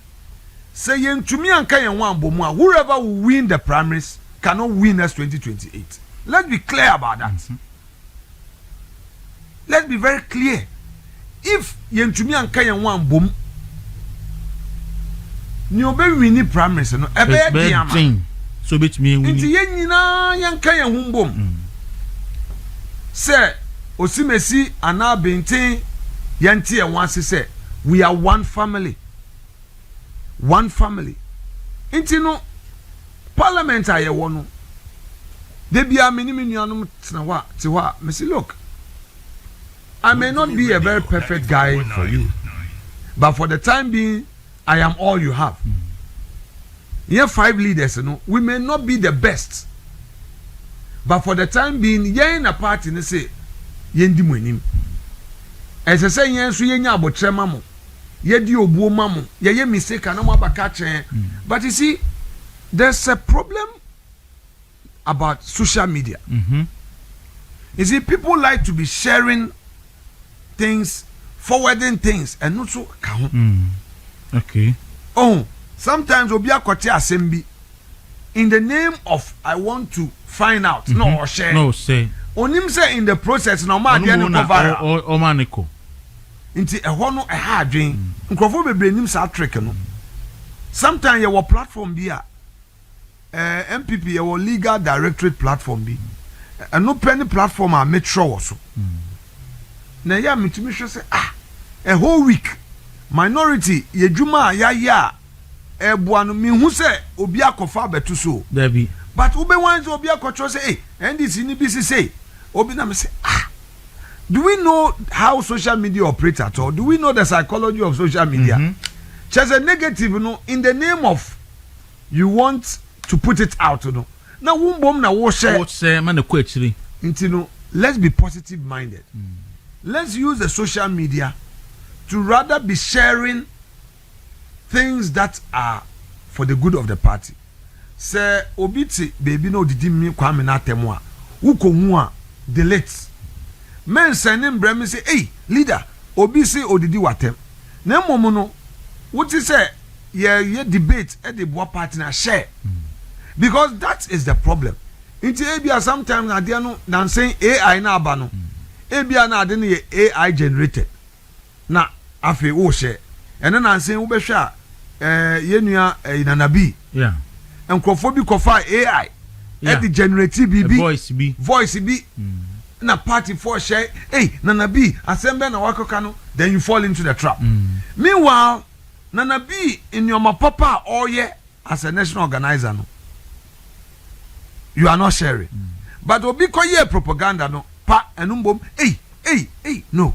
say yentumi anka yen wan bomu a whoever will win the primaries cannot win us 2028 let's be clear about that let's be very clear if yentumi anka yen wan bomu ni obe win primaries no ebe diama so bit me win nti yen nyina yen kan yen humbom say osimesi ana benten yen tie wan say we are one family nti no parliament aye wo no de bia meni menuanum tena wa te wa me say look I may not be a very perfect guy for you but for the time being I am all you have. Here 5 leaders, you know, we may not be the best, but for the time being, ye in a party, they say, yendi mwenim. As I say, yen so yenya abotre mamo, ye di obuo mamo, ye mistake na mo abakache. But you see, there's a problem about social media. You see, people like to be sharing things, forwarding things, and not so count. Okay. Oh, sometimes obi akote assembly in the name of I want to find out no or share. No say. Onim say in the process na ma dey no cover. O maniko. Nti ehọ no ha adwen. Nkrofo bebre nim sa trick no. Sometimes your platform bi a MPP your legal directorate platform bi. No penny platform a metro wo so. Na ya mitimi hwe say a whole week minority yedwuma ya ebuanu mi hu se obi akofa betu so Debbie but ube wan se obi akotro say NDC ni bi say obi na me say do we know how social media operates at all? Do we know the psychology of social media? There's a negative no in the name of you want to put it out no na wumbom na wo share man ko achiri nti no let's be positive minded. Let's use the social media to rather be sharing things that are for the good of the party. Say obiti baby no didi mi kwame na temo a uko hu a delete men sending brem say hey leader obi say odidi watem na momo no what is say ye debate at the boa party na share because that is the problem. Inti ebia sometimes na dia no na saying AI na aba no ebia na ade no ye AI generated na afi wo share ene na saying wo be hwa yenua inanabi yeah enkrofo bi kofa AI yeah. The generative BB voice bi na party for share hey nana B assemble na wakoka no then you fall into the trap. Meanwhile nana B in your papa or yeah as a national organizer no you are not sharing but obi ko ye propaganda no pa enumbom hey no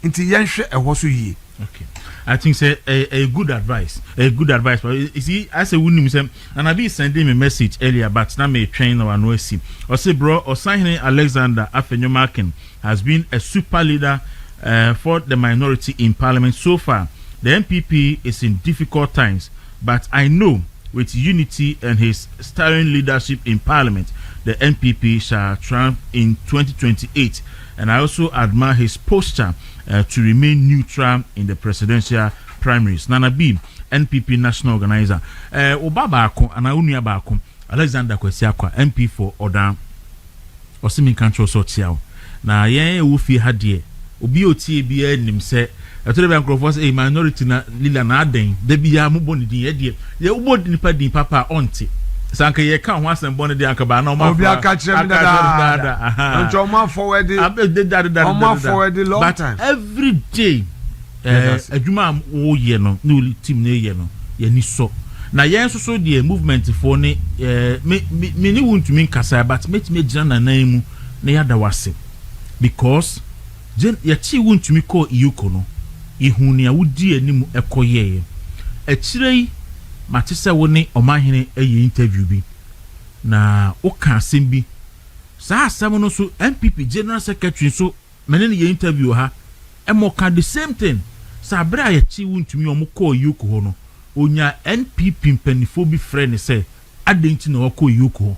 inti yenhwe ehwo so yie. Okay, I think say a good advice. But you see, I say wouldn't say, and I be sending me a message earlier, but now me train or no see. Or say, bro, Osahene Alexander Afenyo Markin has been a super leader for the minority in parliament so far. The MPP is in difficult times, but I know with unity and his stirring leadership in parliament, the MPP shall triumph in 2028. And I also admire his posture to remain neutral in the presidential primaries. Nana B, NPP national organizer. Obaba ako anaunia bako Alexander Kwesiakwa MP for Odan. Osimi control social. Na yen wufi hadie. Obi oti bi nim se atore be nkrofo say minority na lila na aden. Da biya mu boni din ye ye ubodi nipa din papa onti. Sanka ye kan ho asem de akaba na o obi aka kire mi dada ncho ma forward long but time every day adwuma wo ye no no team na ye no ye ni so na yen so the movement for ne me ni want to mean kasa but me gina na nan mu na ya da wase because ye chi want to me call iyuko no ihuni a wudi anim ekoye e chire matise wo ne omahene eye interview bi na o ka asem bi sa asem no so MPP general secretary so mene ne interview ha e mo ka the same thing sa bra ya chi wuntumi o mo call yuko ho no onya NPP mpanifo bi friend say adenti na o call yuko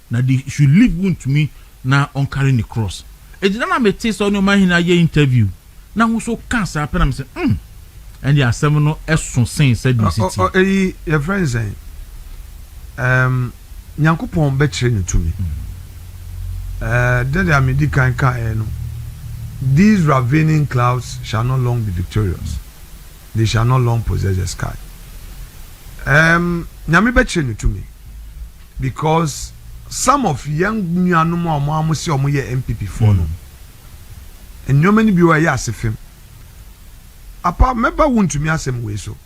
na they should leave wuntumi na on carry the cross e dina na meti so ne omahene eye interview na ho so ka sa apena me say and the asem no eson sen said the city your friends say nyankopon be kire ne tumi then am di kan no these ravening clouds shall not long be victorious, they shall not long possess the sky. Nyame be kire ne tumi because some of young nuanom omo se omo ye MPP for no and no many bi wa ye asefem apa meba won't me asem we so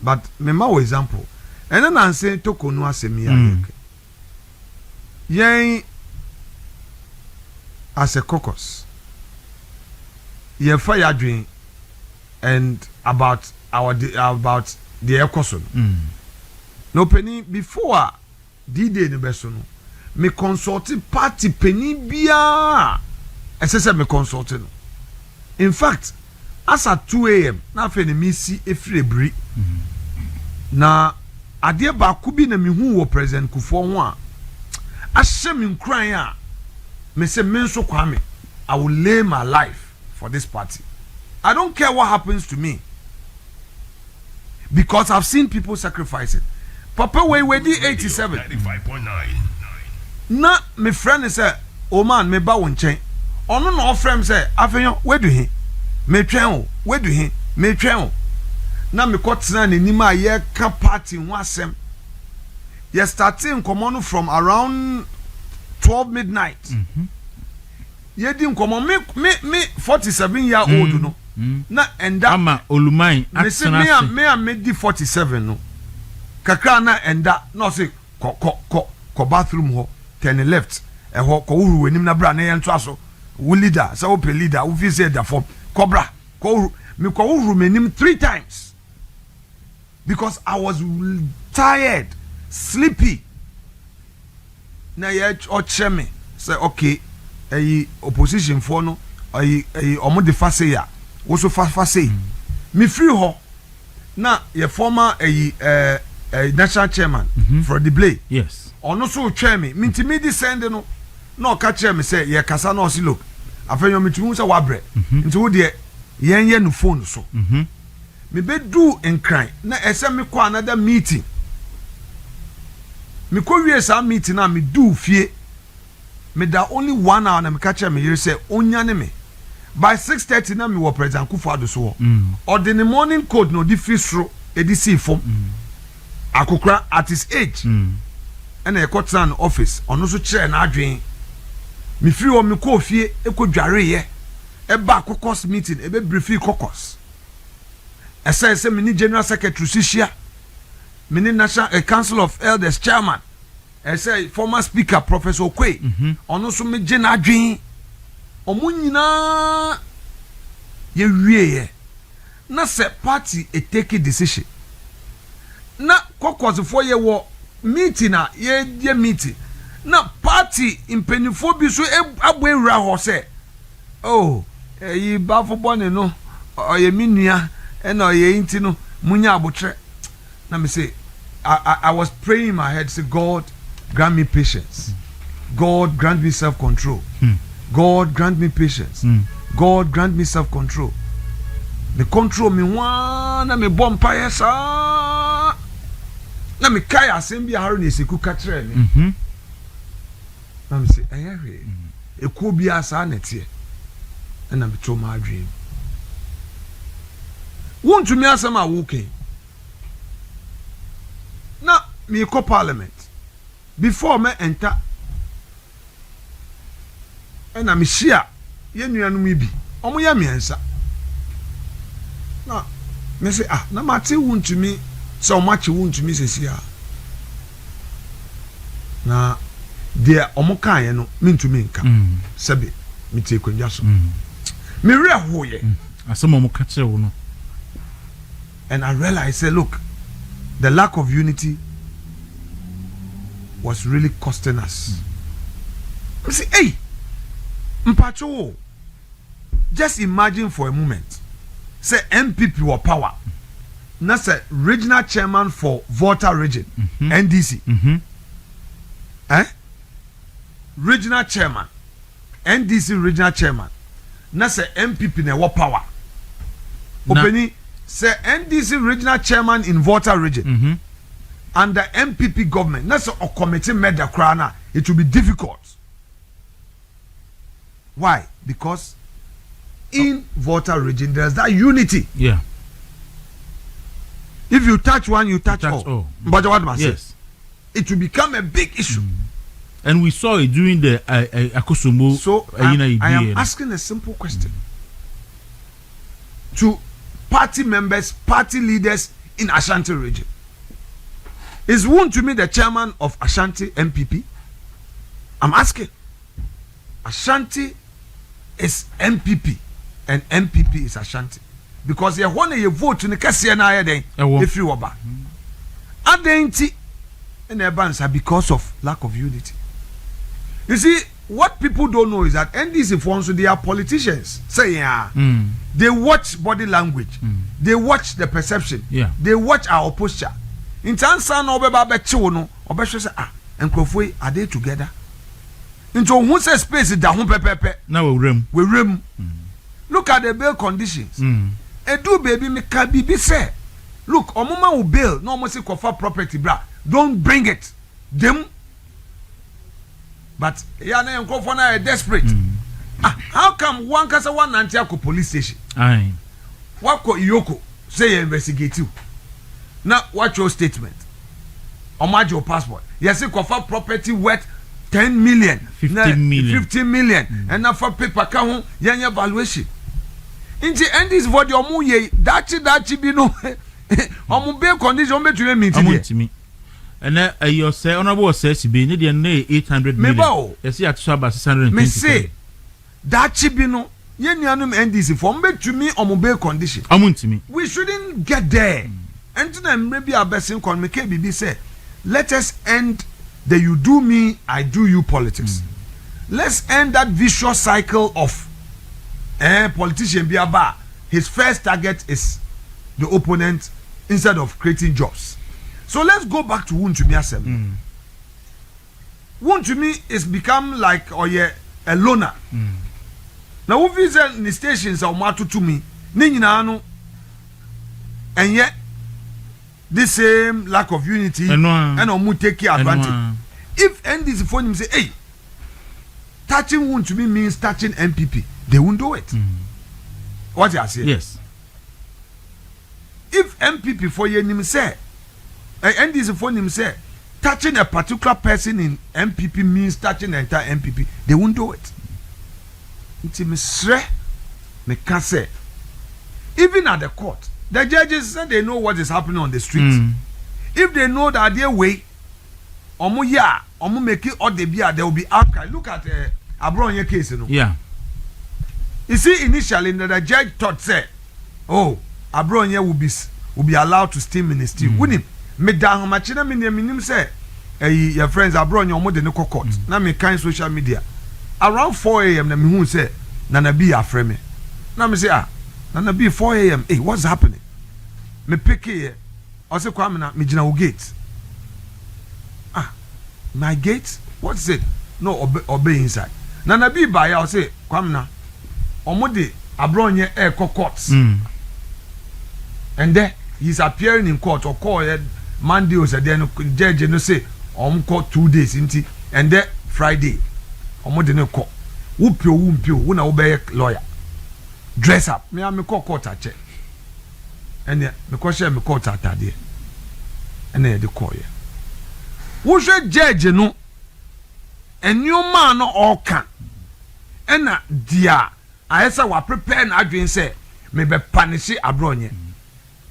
but me ma example and then I say toko no asem yen as a caucus ye fire dream and about the ecoson no penny before D-Day no beso no me consulted party penny bia ese me consulted no in fact as at 2 a.m. na fe ne misi efrebri na ade ba ku bi na mi hu wo president Kufo ho a ahye mi nkran a me se me nso kwame I will lay my life for this party. I don't care what happens to me because I've seen people sacrifice it. Papa we di 87 95.9 na me friend say o man me ba won chen ono na ofrem say Afenyo we do he me twen o we do he me twen o na me kotena nanim a ye ka party ho asem ye starting komo from around 12 midnight ye di komo me 47 year old no na enda ama oluman atena me di 47 no kakra na enda no say ko bathroom ho turn left e ho ko wuru anim na bra na ye nto aso wo leader say wo pe leader wo fi say da form cobra ko wuru menim 3 times because I was tired, sleepy. na ye oche me say okay opposition for no omo de fa say ya wo so fa say me free ho na ye former national chairman for the blade yes ono so twa me minti me di send no na oka che me say ye kasa na osi look afenyo mitunu say wabre nti wo de ye no phone so me be do enkran na ese me ko another meeting me ko wie sa meeting na me do fie me da only 1 hour na me ka che me yire say onyane me by 6:30 na me wo president Kufuor so or the morning code no di fisro edisi form akokra at his age and e ko tran office ono so kire na adwen me free o me ko fie e ko dware ye e ba kokos meeting e be brief kokos e say me ni general secretary sisia me ni national council of elders chairman e say former speaker professor Okwe ono so me gye na adwen omo nyina ye wieye na se party e take a decision na kokos for ye wo meeting na ye meeting na party impenifo bi so aboewura ho se oh yi bafo bone no oye minua e na oye inti no munya abotre na me say I was praying in my head say God grant me patience God grant me self-control God grant me patience God grant me self-control me control me wana me bompa yesa na me kai asem bi haro na esiku katre me na me say ehwe eku bi asa na tie na me to ma adwen won to me asem a woken na me ko parliament before me enter na me share ye nuanu mi bi omo ya miensa na me say na mate won to me so much won to me say na de omo kan ye no me to me nka sebe me tie kwandwa so me re hoye asem omo ka kire wo no and I realized say look the lack of unity was really costing us I say hey mpacho just imagine for a moment say MPP were power na say regional chairman for Volta region NDC regional chairman NDC regional chairman na say MPP na were power openi say NDC regional chairman in Volta region under MPP government na say a committee made the crown it will be difficult. Why? Because in Volta region there's that unity. Yeah. If you touch one, you touch all. But what must yes. It will become a big issue. And we saw it during the Akosombo. So I am asking a simple question to party members, party leaders in Ashanti region. Is one to me the chairman of Ashanti MPP? I'm asking. Ashanti is MPP and MPP is Ashanti because you want to vote in the kase na aye den if you oba adenti and ebansa because of lack of unity. You see what people don't know is that NDC for they are politicians say they watch body language they watch the perception they watch our posture in tansa na obeba be chiwo no obehwe say enkrofo are they together into who say space da ho pepepe na we rem look at the bail conditions edu baby me ka bibi say look omoma wo bail no almost kofa property bra don't bring it them but ya na enkofo na desperate how come one kasa one Nantiako police station aye wako Iyoko say you investigate you now watch your statement omaje your passport yes kofa property worth 10 million 50 million and now for paper ka ho yenye valuation inti endis for the omu ye dachi bi no omu be condition between meeting and you say honorable says be need 800 million yes ya to about 620 me say dachi bi no ye nuanum NDC for between omu be condition we shouldn't get there and na mre bi abesin kon me ke bibi say let us end the you do me, I do you politics. Let's end that vicious cycle of politician biaba. His first target is the opponent instead of creating jobs. So let's go back to Wuntumi Asem. Wuntumi is become like a loner. Now we visit the stations of Matu to me, and yet this same lack of unity and omu take advantage. If NDC phone him say, hey, touching Wuntumi means touching MPP, they won't do it. What you say? Yes. If MPP for you him say, NDC phone him say, touching a particular person in MPP means touching the entire MPP, they won't do it. It's me can say, even at the court, the judges say they know what is happening on the street. If they know that their way, omu make it or there will be outcry. Look at Abronye case, you know. Yeah. You see, initially the judge thought say, oh, Abronye will be allowed to steam in his steam. Wouldn't him? Me down machina minim say, your friends Abronye omo de no court. Na me kind social media. Around 4 a.m. na me who say, Nana B afre me. Na me say, Nana B 4 a.m. Hey, what's happening? Me pick here. I say, Kwame na me jina wo gate. My gate? What's it? No, obey inside. Nana B by I say, Kwame na. Omode Abronye air courts. And then he's appearing in court or call Monday or then judge no say court 2 days inti and then Friday omode no court wumpio na obey lawyer dress up me am call court ache and me ko share me court atade and then the call here wo hwe judge no enyo no all can and na dia ayesa wa prepare na adwen say me be punish Abronye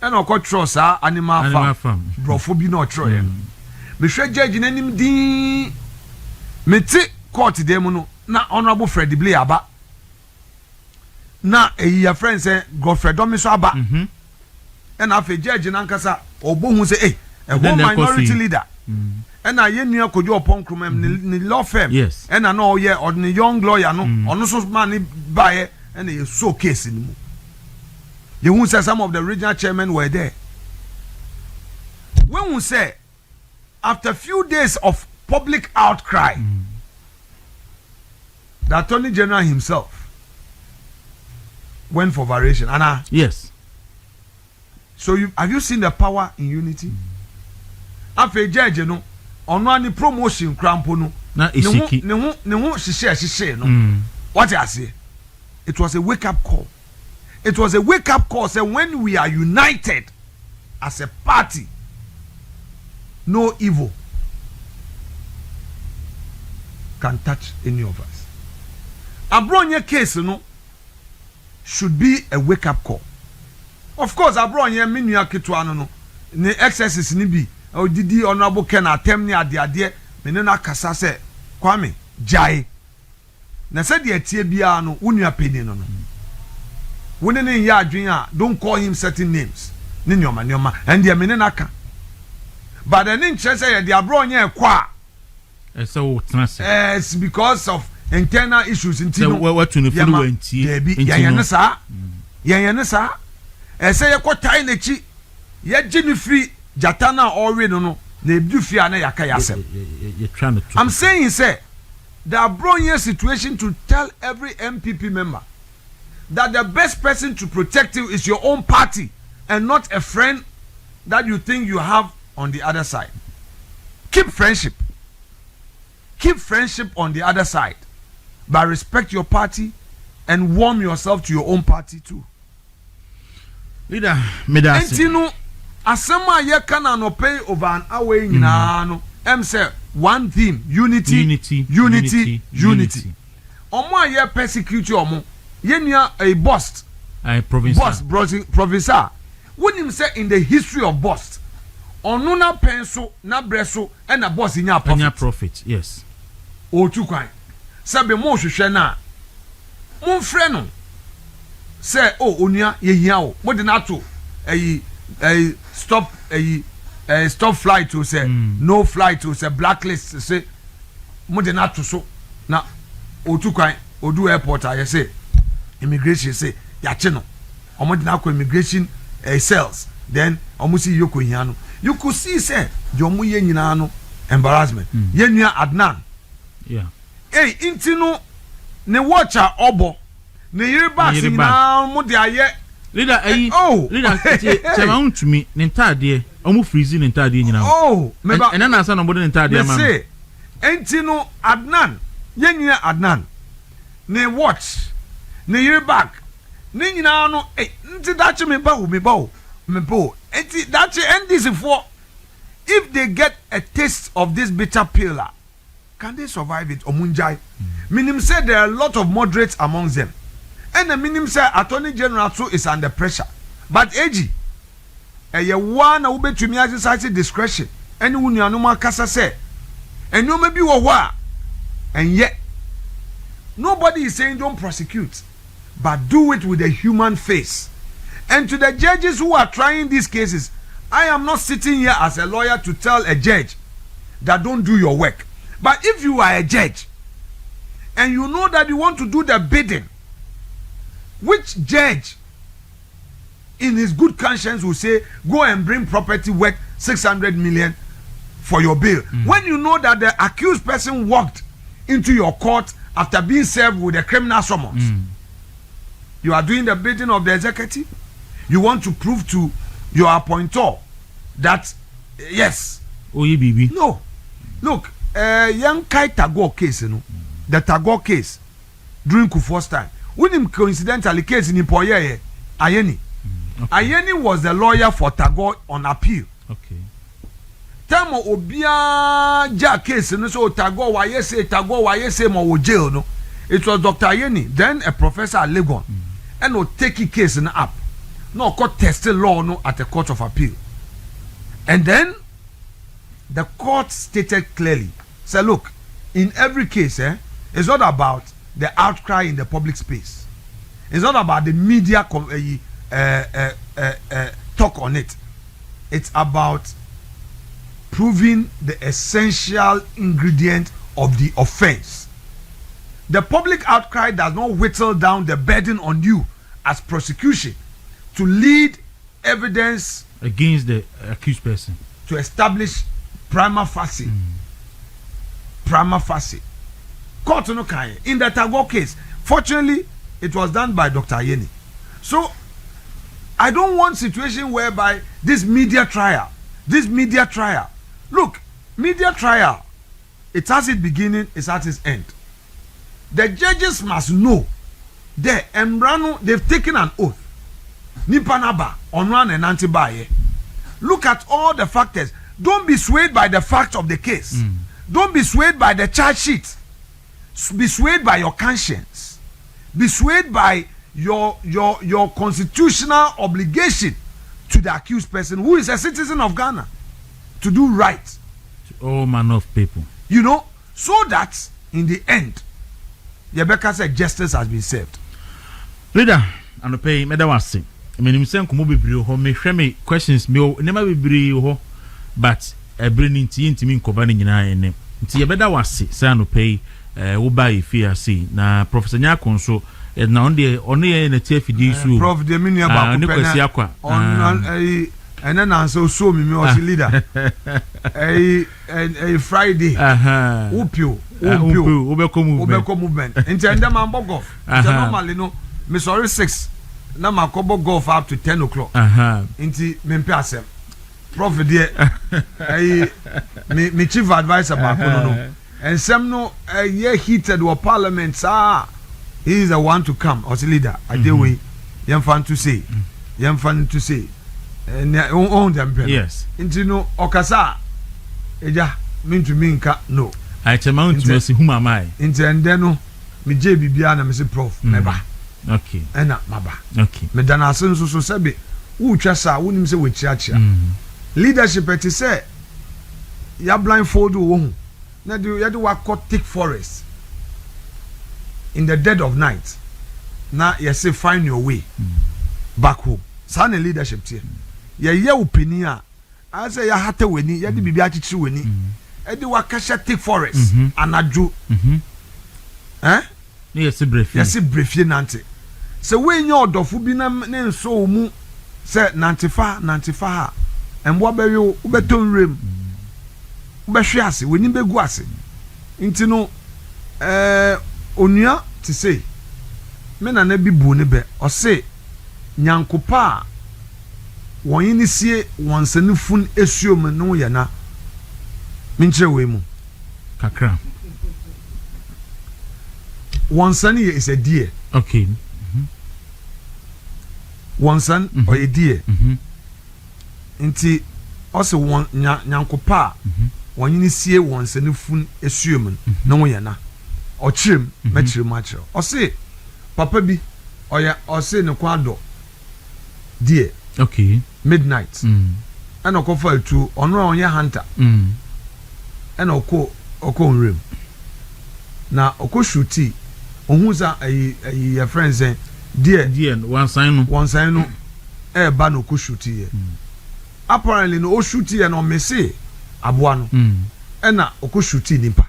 and I got trust animal farm. Brofo bi no tro ye. Me hwe judge nanim din. Me ti court dem no na honorable Fred Blay aba. Na your friend say Godfrey Domiso aba. And afa judge na nkasa obohu say a minority leader. And I nua kojo upon kromam ni law firm. Yes. And I know ye or the young lawyer no ono so man buy and e so case ni mu. The who said some of the regional chairmen were there. When we say, after a few days of public outcry, the Attorney General himself went for variation. Anna? Yes. So have you seen the power in unity? After judge, you know, on one promotion, crampo no. Na isiki. She no. What I say? It was a wake-up call. It was a wake-up call. Say when we are united as a party, no evil can touch any of us. Abronye case, no, should be a wake-up call. Of course, Abronye minua kitwa no, ne excesses ni bi. O didi honorable Ken atem ni ade me na kasa se Kwame jai. Na se de atie bia no, unua peni no. When in ya don't call him certain names. Ninyoma, and the menaka. But the name say the Abronye kwa. It's because of internal issues in Tino. What to influence Yanasa. I say a quarter in the chi. Yet Jimmy free Jatana or no. They do fear na yakayasem. I'm saying, say, the Abronye situation to tell every MPP member that the best person to protect you is your own party and not a friend that you think you have on the other side. Keep friendship. Keep friendship on the other side. But respect your party and warm yourself to your own party too. Leader, Medasi. Entino, asema ye kana no pay over an hour in no. Say one theme, unity. Omo ye persecute omo. Yenya a bust. Provincer. When him say in the history of bust, onuna penso na breso and a boss in your profit. Yes. O two kind. Sabe mo hwehwe na. Mon frɛ no. Say oh onia ye hia o. Mo de na to stop stop flight to say no flight to say blacklist say mo de na to so na otu kwan odu airport I say immigration say ya che no omo de na ko immigration cells then omo see yoko hia no you could see say the omo ye nyina no embarrassment ye nua Adnan hey intino ne watcher obo ne yiri back na mo de aye leader leader chema untumi ne ntade omo freeze ne ntade nyina ena na asa no bode ne ntade ma say intino Adnan ye nua Adnan ne watch ne yiri back ne nyina no nti dache me ba enti dache NDC for if they get a taste of this bitter pill, can they survive it? Omunjai. Minim said there are a lot of moderates among them. And the minim said Attorney General too is under pressure. But AG, one ube to me exercise discretion. Anyone you know kasa say. And you may be wa. And yet nobody is saying don't prosecute. But do it with a human face. And to the judges who are trying these cases, I am not sitting here as a lawyer to tell a judge that don't do your work. But if you are a judge and you know that you want to do the bidding, which judge in his good conscience will say, go and bring property worth 600 million for your bill? When you know that the accused person walked into your court after being served with a criminal summons, you are doing the bidding of the executive? You want to prove to your appointer that yes. Bibi. No. Look, young Kai Tagore case, you know, the Tagore case during Kufuor's time. When him coincidentally case in Impoye, Ayeni. Ayeni was the lawyer for Tagore on appeal. Okay. Tamo Obia Ja case, you know, so Tagore why say mo jail, no. It was Dr. Ayeni, then a professor at Legon, and no take a case in up. No court tested law no at the court of appeal. And then the court stated clearly, say look, in every case, it's not about the outcry in the public space. It's not about the media talk on it. It's about proving the essential ingredient of the offense. The public outcry does not whittle down the burden on you as prosecution to lead evidence against the accused person to establish prima facie. Prima facie. Court no kai. In the Tagore case, fortunately, it was done by Dr. Ayeni. So, I don't want situation whereby this media trial. Look, media trial, it has its beginning, it has its end. The judges must know that Embrano, they've taken an oath. Nipanaba, Onran and Antibaye. Look at all the factors. Don't be swayed by the facts of the case. Don't be swayed by the charge sheet. Be swayed by your conscience. Be swayed by your constitutional obligation to the accused person who is a citizen of Ghana to do right to all manner of people. You know, so that in the end, Rebecca said justice has been served. Leader, and pay medawasi. I mean, himself come bebree ho me hwe me questions me never bebree ho, but bring nti me nkoba ne nyina ene. Nti yebeda wase say no pay wo ba Efia na Professor Nyako nso na on ye na TFD su. Prof de minua ba ko pena. On and then so me was leader. A Friday. Upio Ubeko movement. Nti enda man bogo. Normally no me sorry 6. Na makobo golf up to 10 o'clock. Inti mempe asem. Prof de me chief advisor ba no. And some no ye heated wa parliament he is the one to come as leader. I dey way yemfan to say. And on them. Yes. Inti no okasa eja mintu minka no. I tell you to see whom am I. Inti and then no me je bibia na me se prof meba. Okay. Ena maba. Okay. Me dana asen so sebe wo twa sa wonim se we chiachia. Leadership eti say ya blindfold wo hu. Na de wa thick forest in the dead of night. Na you say find your way back home. Sa na leadership tie. Ye opinion I say ya hata weni ya di bibi achichi weni edi wakasha thick forest anadwo yes brefie nante se wenye odofo bi na ne nso mu se nantefa ha embo abewe ubeton rem ubehwe ase weni begu ase nti no onua ti say me na bi bu ne be o se nyankopa won ni sie won sane fun esuom no ye na minche we mu kakra won sane is a deer okay won san or a deer nti also won nyankopa won ni sie won sane fun esuom no ye na o chirem ma chirem a chiro o se papa bi oya o se ne kwado deer okay midnight ana ko fa tu ono onye hunter ana oko nrem na oko shooty ohun za ayi your friends dear one sign no e ba no ko shooty ye apparently no o shooty ye no mese aboa no ana oko shooty nimpa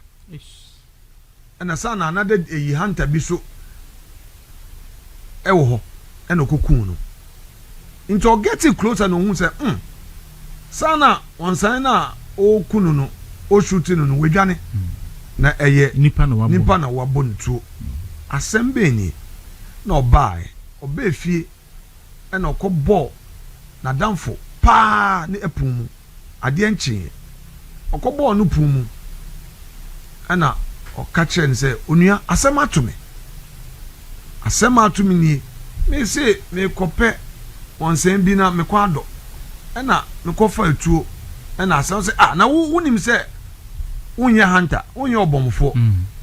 ana sana another ayi hunter bi so e wo ho ana okokun no into getting closer no hu say sana onsan na o kunu no o shooting no wedwane na eye nipa na wabo ntuo asembe ni na oba fie na okobo na damfo pa ne epum mu ade nchi okobo no pum mu ana okache ne say onua asema atumi ni me say me kope onsen bi na me kwado na me kofa etuo na asem say na wunim say wonye hunter wonye obomfo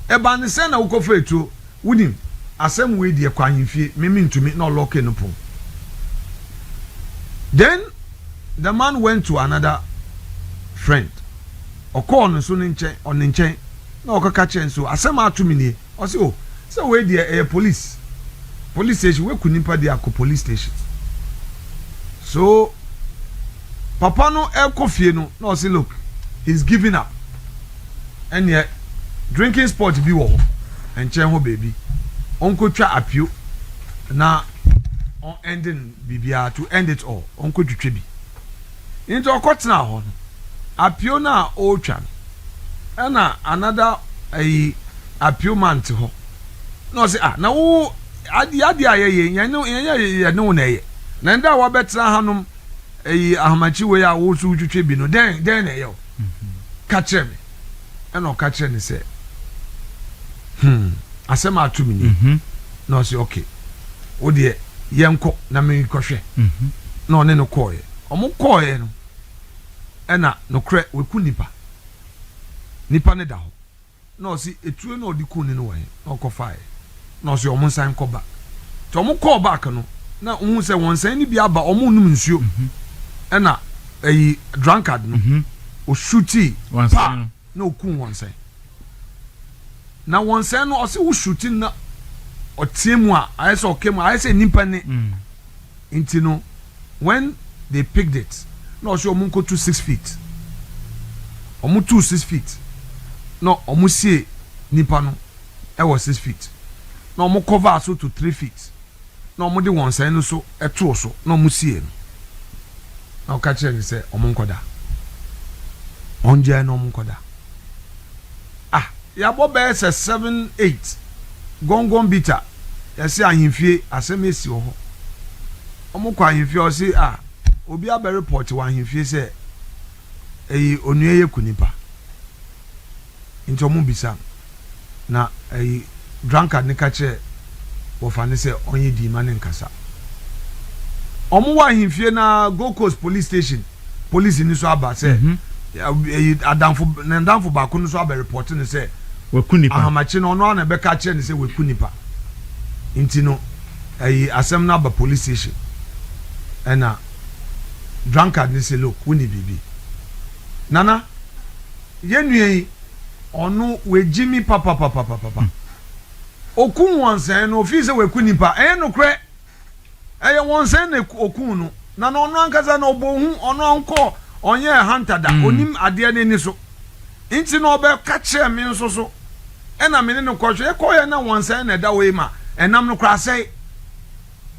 eba ne say na wo kofa etuo wunim asem we die kwahemfie me ntumi na lock no pom. Then the man went to another friend okọ no so ne nchen na okaka chen so asem atumi ni o say say we die police station we kunimpa dia ko police station. So papa no ekofie no na say look he's giving up and yet drinking sport bi wo enchen ho baby onko twa apio na on ending bibia to end it all onko twetwe bi into okotena ho no apio na o twa na another apio man te ho no say na wo adi ayeye ye no na ye na nda wa betra hanom ahamachi we ya wo su twetwe bi no den na ye ka kire me na o ka kire ni say asema atumi ni na o say okay o de yenko na me kwohwe na one no koye omo koye no na no kre we ku nipa ne da ho na o say etuo na odi ku ni no we na o kofae na o say omo san ko ba to omo ko back no na ohun say won san ni bi aba omo num nsuo na drunkard no o shooty pa na o ku won san na won san no o say wo shooty na o tiemu a ayese okemu ayese nipa ne inti no when they picked it na o say omo nko to 6 feet omo 6 feet no omo sie nipa no e was 6 feet na omo cover so to 3 feet na omo de won san no so eto so na omo sie no na o ka kire ni say omo nkoda onje na omo nkoda ya bo be 7-8 gongon bita ya si ahimfie asemesi ho omo kwa ahimfie o si obi aba report wa ahimfie say onue ye kunipa into omo bisa na drunkard ne ka kire wo fa ne say onye di ma ne nkasa omo wa ahimfie na Gold Coast police station police ni so aba say adamfo ba ko no so aba report ne say wakunipa ahamachi no no na be ka kire ne say wakunipa inti no asem na ba police station na drunkard ne say look woni bibi nana yenue onu we jimi papa okun wonsen no fi say wakunipa no kre wonsen na okun no na no ankaza na obohu ono anko onye hunter da onim ade ne ni so nti no be ka kire me nso so na me ne no kwohwe ekoye na wonsan na da we ma enam no kra sei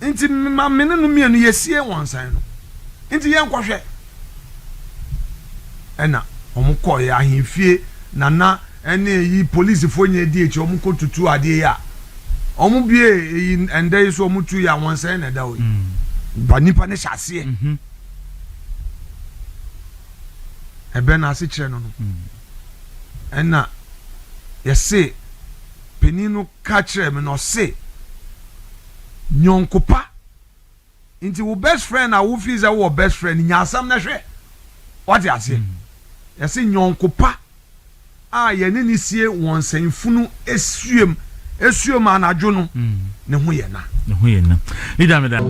nti ma me ne no mienu yesie wonsan no nti yen kwohwe na omukoye ahemfie na ene yi police fo nya di echi omuko tutu ade ya omu bie ende so omutu ya wonsan na da we ba nipa ne hyase ebe na ase kire no no ena yese peninu ka kire me no se nyonkopa nti wo best friend a wo fiza wo best friend nya asam na hwe what you say yese nyonkopa a ye ne ni sie wonsan funu esuem anadwo no ne ho ye na leader me da